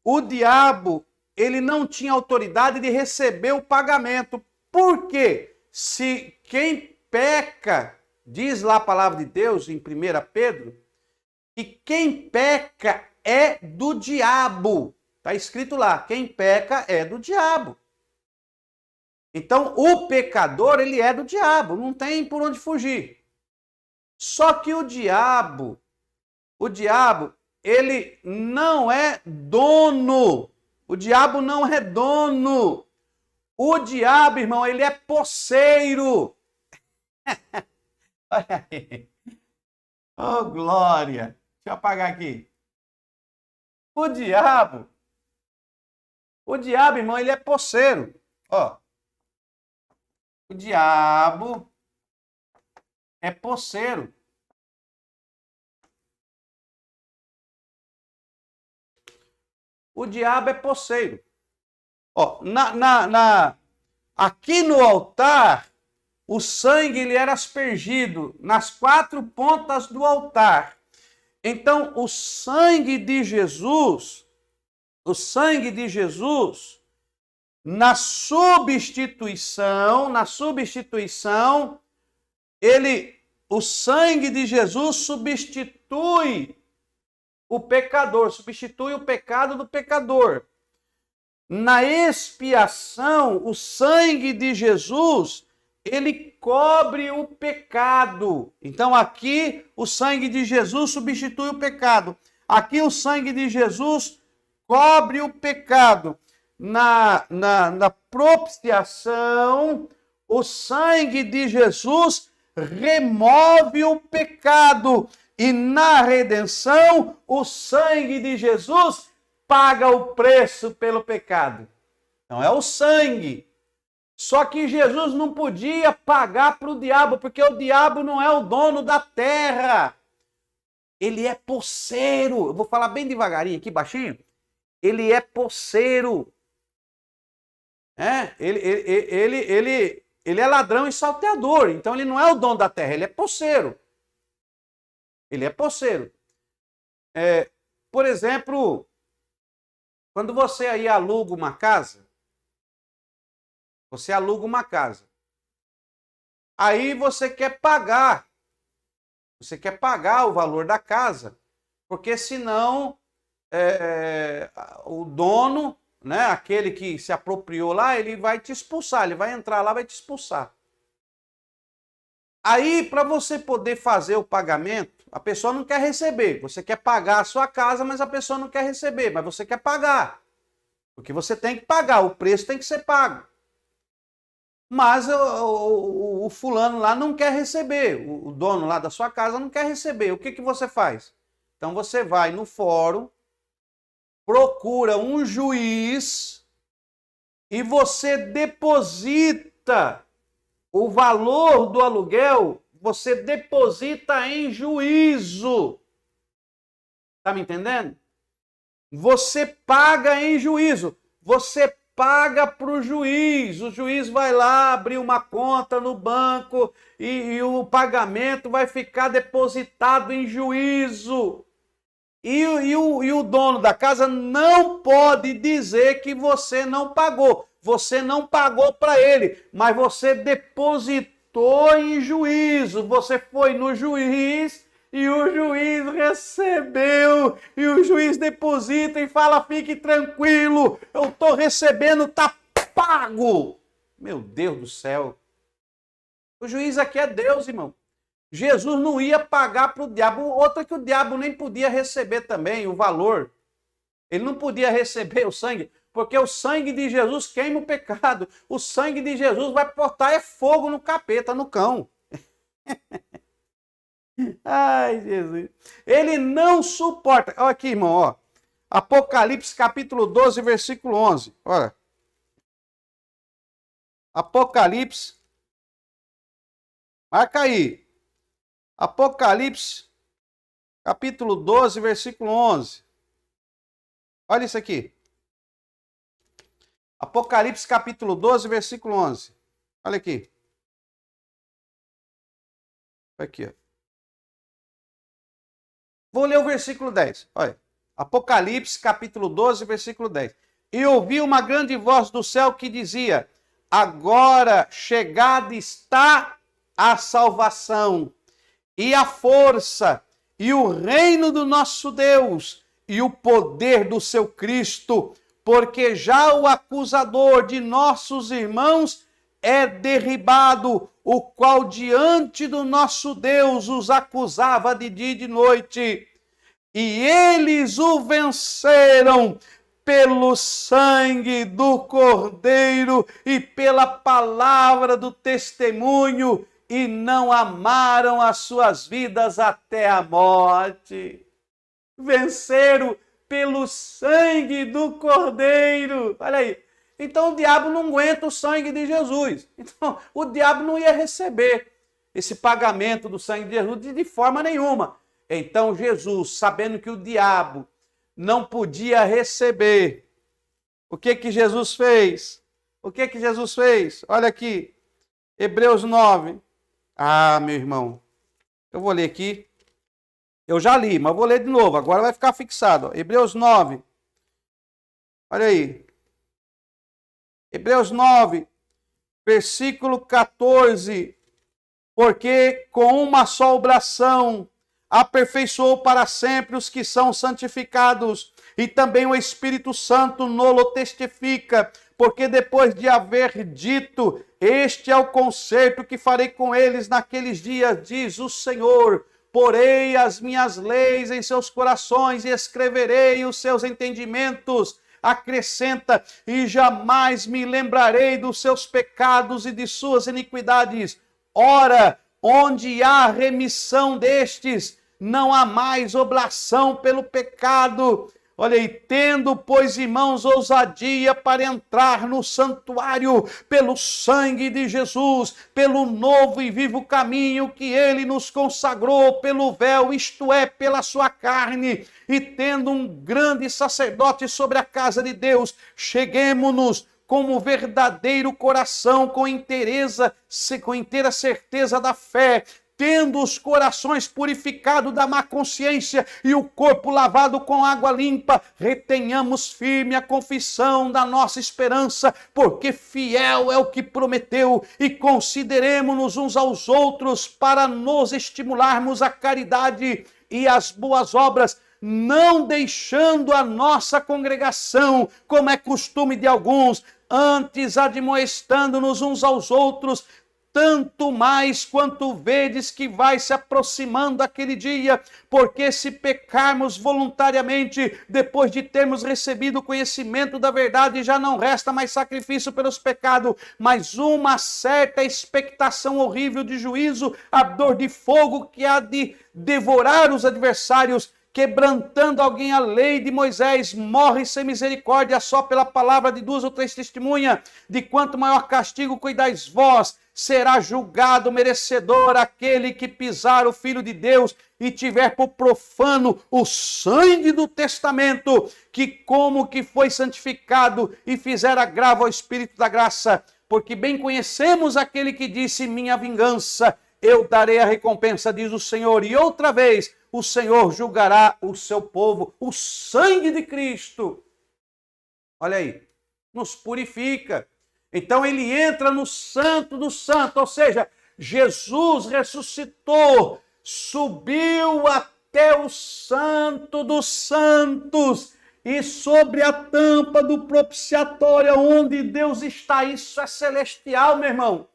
o diabo, ele não tinha autoridade de receber o pagamento. Por quê? Se quem peca, diz lá a palavra de Deus em 1 Pedro, que quem peca é do diabo. Está escrito lá, quem peca é do diabo. Então, o pecador, ele é do diabo, não tem por onde fugir. Só que o diabo, ele não é dono. O diabo não é dono. O diabo, irmão, ele é posseiro. Olha aí. Oh, glória. Deixa eu apagar aqui. O diabo, irmão, ele é posseiro. Ó. O diabo é posseiro. O diabo é posseiro. Ó, aqui no altar, o sangue ele era aspergido nas 4 pontas do altar. Então, o sangue de Jesus, na substituição, o sangue de Jesus substitui o pecador, substitui o pecado do pecador. Na expiação, o sangue de Jesus, ele cobre o pecado. Então aqui o sangue de Jesus substitui o pecado. Aqui o sangue de Jesus cobre o pecado. Na propiciação, o sangue de Jesus remove o pecado. E na redenção, o sangue de Jesus paga o preço pelo pecado. Então é o sangue. Só que Jesus não podia pagar para o diabo, porque o diabo não é o dono da terra. Ele é posseiro. Eu vou falar bem devagarinho aqui, baixinho. Ele é posseiro. Ele é ladrão e salteador. Então ele não é o dono da terra, ele é posseiro. Ele é posseiro. Por exemplo, quando você aí aluga uma casa, aí você quer pagar o valor da casa, porque senão o dono, né, aquele que se apropriou lá, ele vai te expulsar, ele vai entrar lá e vai te expulsar. Aí, para você poder fazer o pagamento, a pessoa não quer receber. Você quer pagar a sua casa, mas a pessoa não quer receber, mas você quer pagar. Porque você tem que pagar, o preço tem que ser pago. Mas o fulano lá não quer receber, o dono lá da sua casa não quer receber. O que você faz? Então você vai no fórum, procura um juiz e você deposita o valor do aluguel, você deposita em juízo. Tá me entendendo? Você paga em juízo. Você paga para o juiz vai lá abrir uma conta no banco e o pagamento vai ficar depositado em juízo. E o dono da casa não pode dizer que você não pagou. Você não pagou para ele, mas você depositou em juízo. Você foi no juiz e o juiz recebeu. E o juiz deposita e fala, fique tranquilo, eu estou recebendo, está pago. Meu Deus do céu. O juiz aqui é Deus, irmão. Jesus não ia pagar para o diabo. Outra que o diabo nem podia receber também, o valor. Ele não podia receber o sangue, porque o sangue de Jesus queima o pecado. O sangue de Jesus vai botar fogo no capeta, no cão. Ai, Jesus. Ele não suporta. Olha aqui, irmão, ó. Apocalipse capítulo 12, versículo 11. Olha. Apocalipse. Marca aí. Apocalipse, capítulo 12, versículo 11. Olha isso aqui. Apocalipse, capítulo 12, versículo 11. Olha aqui. Aqui, ó. Vou ler o versículo 10. Olha. Apocalipse, capítulo 12, versículo 10. E ouvi uma grande voz do céu que dizia: agora chegada está a salvação, e a força, e o reino do nosso Deus, e o poder do seu Cristo, porque já o acusador de nossos irmãos é derribado, o qual diante do nosso Deus os acusava de dia e de noite. E eles o venceram pelo sangue do Cordeiro e pela palavra do testemunho, e não amaram as suas vidas até a morte. Venceram pelo sangue do Cordeiro. Olha aí. Então o diabo não aguenta o sangue de Jesus. Então o diabo não ia receber esse pagamento do sangue de Jesus de forma nenhuma. Então Jesus, sabendo que o diabo não podia receber, o que que Jesus fez? O que que Jesus fez? Olha aqui, Hebreus 9. Ah, meu irmão, eu vou ler aqui. Eu já li, mas vou ler de novo. Agora vai ficar fixado. Hebreus 9. Olha aí. Hebreus 9, versículo 14. Porque com uma só oração aperfeiçoou para sempre os que são santificados, e também o Espírito Santo nolo testifica, porque depois de haver dito, este é o concerto que farei com eles naqueles dias, diz o Senhor, porei as minhas leis em seus corações e escreverei os seus entendimentos. Acrescenta, e jamais me lembrarei dos seus pecados e de suas iniquidades. Ora, onde há remissão destes, não há mais oblação pelo pecado. Olha aí, tendo, pois, irmãos, ousadia para entrar no santuário pelo sangue de Jesus, pelo novo e vivo caminho que ele nos consagrou pelo véu, isto é, pela sua carne, e tendo um grande sacerdote sobre a casa de Deus, cheguemo-nos como verdadeiro coração, com inteira certeza da fé, tendo os corações purificados da má consciência e o corpo lavado com água limpa, retenhamos firme a confissão da nossa esperança, porque fiel é o que prometeu, e consideremo-nos uns aos outros para nos estimularmos à caridade e às boas obras, não deixando a nossa congregação, como é costume de alguns, antes admoestando-nos uns aos outros, tanto mais quanto vedes que vai se aproximando aquele dia, porque se pecarmos voluntariamente, depois de termos recebido o conhecimento da verdade, já não resta mais sacrifício pelos pecados, mas uma certa expectação horrível de juízo, a dor de fogo que há de devorar os adversários. Quebrantando alguém a lei de Moisés, morre sem misericórdia só pela palavra de 2 ou 3 testemunhas. De quanto maior castigo cuidais vós, será julgado merecedor aquele que pisar o Filho de Deus e tiver por profano o sangue do testamento, que como que foi santificado e fizer agravo ao Espírito da graça. Porque bem conhecemos aquele que disse, minha vingança, eu darei a recompensa, diz o Senhor. E outra vez, o Senhor julgará o seu povo. O sangue de Cristo, olha aí, nos purifica. Então ele entra no santo do santo, ou seja, Jesus ressuscitou, subiu até o santo dos santos, e sobre a tampa do propiciatório onde Deus está, isso é celestial, meu irmão.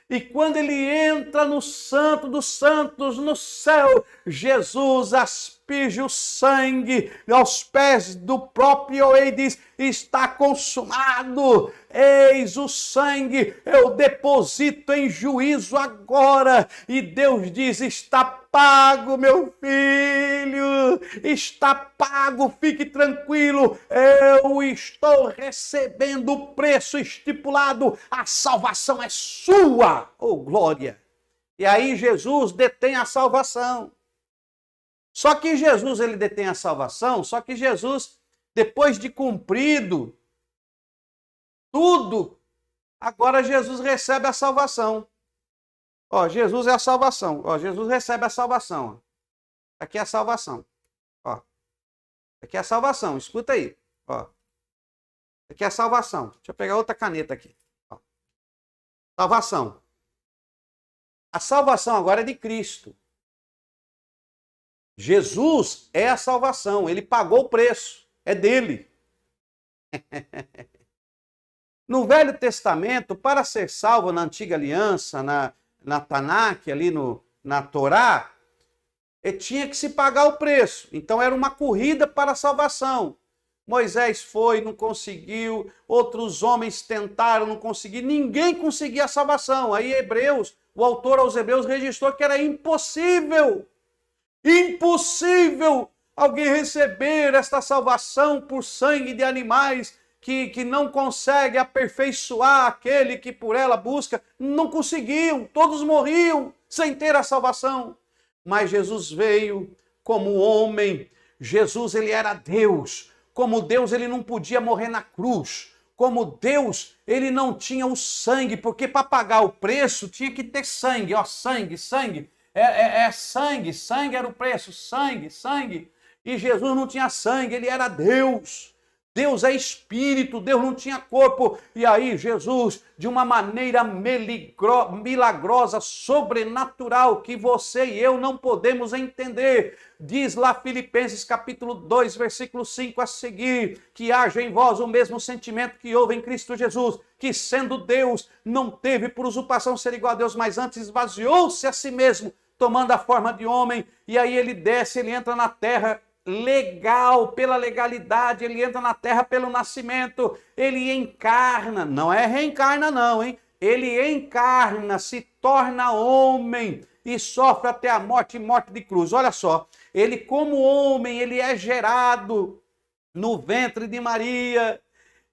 E quando ele entra no santo dos santos, no céu, Jesus asperge o sangue aos pés do próprio e diz, está consumado. Eis o sangue, eu deposito em juízo agora. E Deus diz, está pago, meu filho, está pago, fique tranquilo, eu estou recebendo o preço estipulado, a salvação é sua, oh glória! E aí Jesus detém a salvação. Só que Jesus, ele detém a salvação, só que Jesus, depois de cumprido tudo, agora Jesus recebe a salvação. Ó, Jesus é a salvação. Ó, Jesus recebe a salvação. Aqui é a salvação. Ó. Aqui é a salvação. Escuta aí. Ó. Aqui é a salvação. Deixa eu pegar outra caneta aqui. Ó. Salvação. A salvação agora é de Cristo. Jesus é a salvação. Ele pagou o preço. É dele. No Velho Testamento, para ser salvo na Antiga Aliança, na Tanakh, ali na Torá, tinha que se pagar o preço. Então era uma corrida para a salvação. Moisés foi, não conseguiu, outros homens tentaram, não conseguiram, ninguém conseguia a salvação. Aí Hebreus, o autor aos Hebreus registrou que era impossível alguém receber esta salvação por sangue de animais que não consegue aperfeiçoar aquele que por ela busca. Não conseguiam, todos morriam sem ter a salvação. Mas Jesus veio como homem. Jesus, ele era Deus. Como Deus, ele não podia morrer na cruz. Como Deus, ele não tinha o sangue, porque para pagar o preço tinha que ter sangue. Ó, sangue. Sangue era o preço. Sangue. E Jesus não tinha sangue, ele era Deus. Deus é espírito, Deus não tinha corpo. E aí Jesus, de uma maneira milagrosa, sobrenatural, que você e eu não podemos entender, diz lá Filipenses capítulo 2, versículo 5 a seguir, que haja em vós o mesmo sentimento que houve em Cristo Jesus, que sendo Deus, não teve por usurpação ser igual a Deus, mas antes esvaziou-se a si mesmo, tomando a forma de homem. E aí ele desce, ele entra na terra, legal, pela legalidade, ele entra na terra pelo nascimento, ele encarna, não é reencarna não, hein? Ele encarna, se torna homem e sofre até a morte e morte de cruz. Olha só, ele como homem, ele é gerado no ventre de Maria.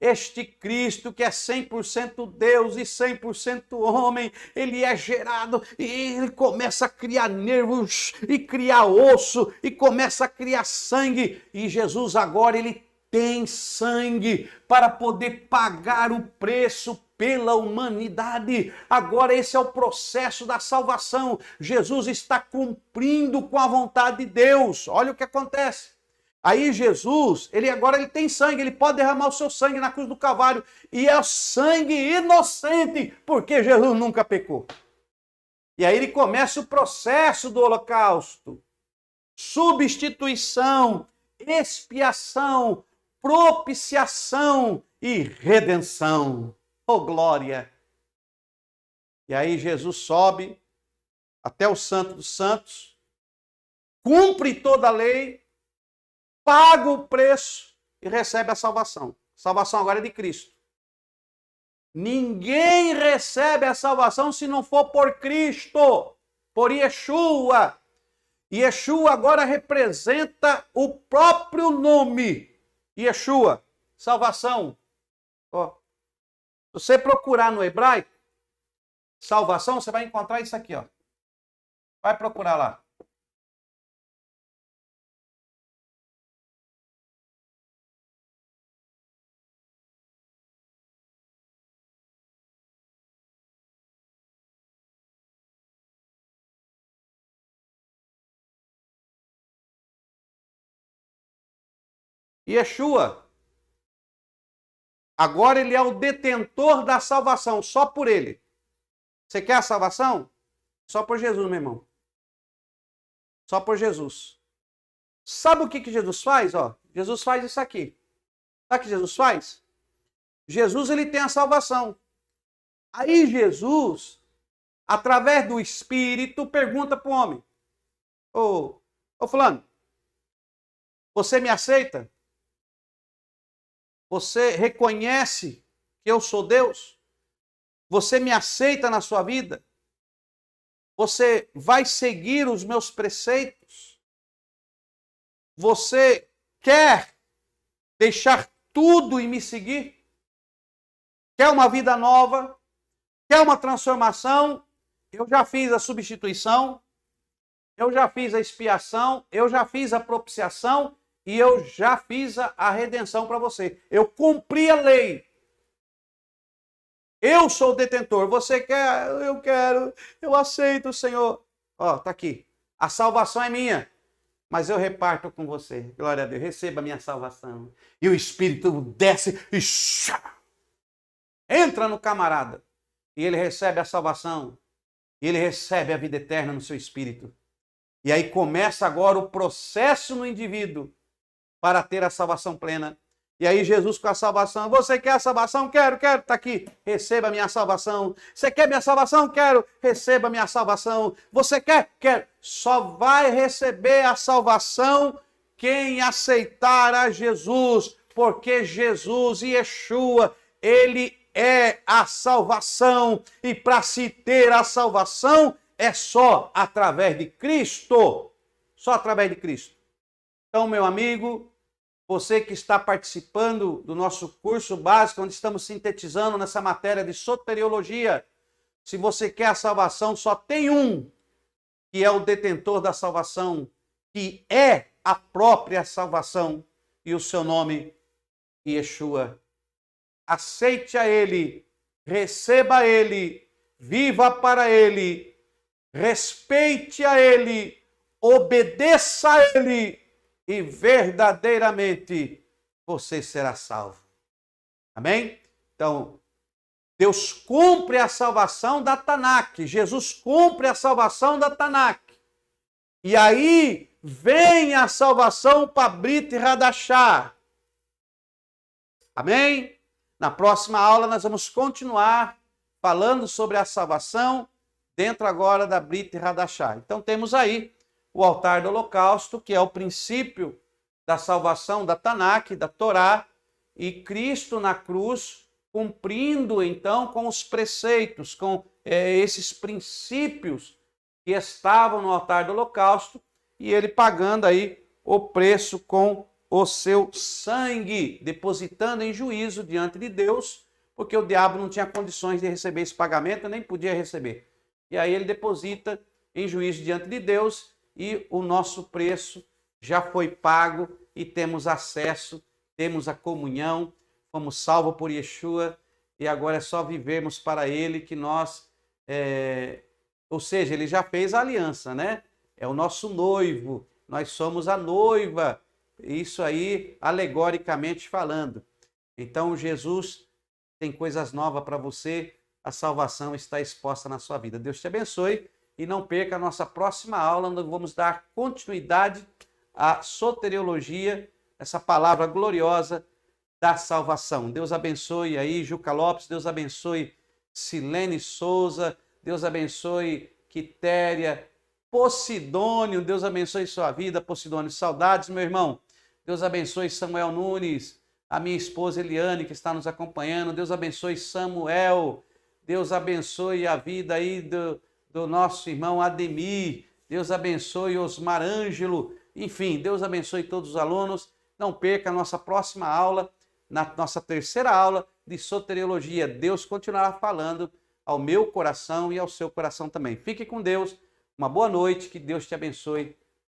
Este Cristo que é 100% Deus e 100% homem, ele é gerado e ele começa a criar nervos e criar osso e começa a criar sangue. E Jesus agora ele tem sangue para poder pagar o preço pela humanidade. Agora esse é o processo da salvação. Jesus está cumprindo com a vontade de Deus. Olha o que acontece. Aí Jesus, ele tem sangue, ele pode derramar o seu sangue na cruz do Calvário, e é sangue inocente, porque Jesus nunca pecou. E aí ele começa o processo do holocausto, substituição, expiação, propiciação e redenção. Oh, glória! E aí Jesus sobe até o Santo dos Santos, cumpre toda a lei, paga o preço e recebe a salvação. A salvação agora é de Cristo. Ninguém recebe a salvação se não for por Cristo, por Yeshua. Yeshua agora representa o próprio nome. Yeshua, salvação. Ó, se você procurar no hebraico, salvação, você vai encontrar isso aqui, ó. Vai procurar lá. Yeshua, agora ele é o detentor da salvação, só por ele. Você quer a salvação? Só por Jesus, meu irmão. Só por Jesus. Sabe o que Jesus faz? Ó, Jesus faz isso aqui. Sabe o que Jesus faz? Jesus, ele tem a salvação. Aí Jesus, através do Espírito, pergunta para o homem: ô fulano, você me aceita? Você reconhece que eu sou Deus? Você me aceita na sua vida? Você vai seguir os meus preceitos? Você quer deixar tudo e me seguir? Quer uma vida nova? Quer uma transformação? eu já fiz a substituição, eu já fiz a expiação, eu já fiz a propiciação e eu já fiz a redenção para você. Eu cumpri a lei. Eu sou o detentor. Você quer? Eu quero. Eu aceito, Senhor. Ó, tá aqui. A salvação é minha, mas eu reparto com você. Glória a Deus. Receba a minha salvação. E o Espírito desce e entra no camarada. E ele recebe a salvação. E ele recebe a vida eterna no seu espírito. E aí começa agora o processo no indivíduo para ter a salvação plena. E aí Jesus com a salvação, você quer a salvação? Quero, está aqui, receba a minha salvação. Você quer minha salvação? Quero, receba a minha salvação. Você quer? Quero. Só vai receber a salvação quem aceitar a Jesus, porque Jesus, Yeshua, ele é a salvação. E para se ter a salvação, é só através de Cristo. Só através de Cristo. Então, meu amigo, você que está participando do nosso curso básico, onde estamos sintetizando nessa matéria de soteriologia, se você quer a salvação, só tem um que é o detentor da salvação, que é a própria salvação, e o seu nome, Yeshua. Aceite a Ele, receba Ele, viva para Ele, respeite a Ele, obedeça a Ele e verdadeiramente você será salvo. Amém? Então, Deus cumpre a salvação da Tanakh, Jesus cumpre a salvação da Tanakh. E aí vem a salvação para Brit Hadashah. Amém? Na próxima aula nós vamos continuar falando sobre a salvação dentro agora da Brit Hadashah. Então temos aí o altar do holocausto, que é o princípio da salvação da Tanakh, da Torá, e Cristo na cruz, cumprindo então com os preceitos, com esses princípios que estavam no altar do holocausto, e ele pagando aí o preço com o seu sangue, depositando em juízo diante de Deus, porque o diabo não tinha condições de receber esse pagamento, nem podia receber. E aí ele deposita em juízo diante de Deus, e o nosso preço já foi pago e temos acesso, temos a comunhão, fomos salvos por Yeshua e agora é só vivermos para Ele que nós, ou seja, Ele já fez a aliança, né? É o nosso noivo, nós somos a noiva, isso aí alegoricamente falando. Então Jesus tem coisas novas para você, a salvação está exposta na sua vida. Deus te abençoe. E não perca a nossa próxima aula, onde vamos dar continuidade à soteriologia, essa palavra gloriosa da salvação. Deus abençoe aí, Juca Lopes, Deus abençoe Silene Souza, Deus abençoe Quitéria, Posidônio, Deus abençoe sua vida, Posidônio, saudades, meu irmão. Deus abençoe Samuel Nunes, a minha esposa Eliane, que está nos acompanhando. Deus abençoe Samuel, Deus abençoe a vida aí do nosso irmão Ademir, Deus abençoe Osmar Ângelo, enfim, Deus abençoe todos os alunos. Não perca a nossa próxima aula, na nossa terceira aula de soteriologia. Deus continuará falando ao meu coração e ao seu coração também. Fique com Deus, uma boa noite, que Deus te abençoe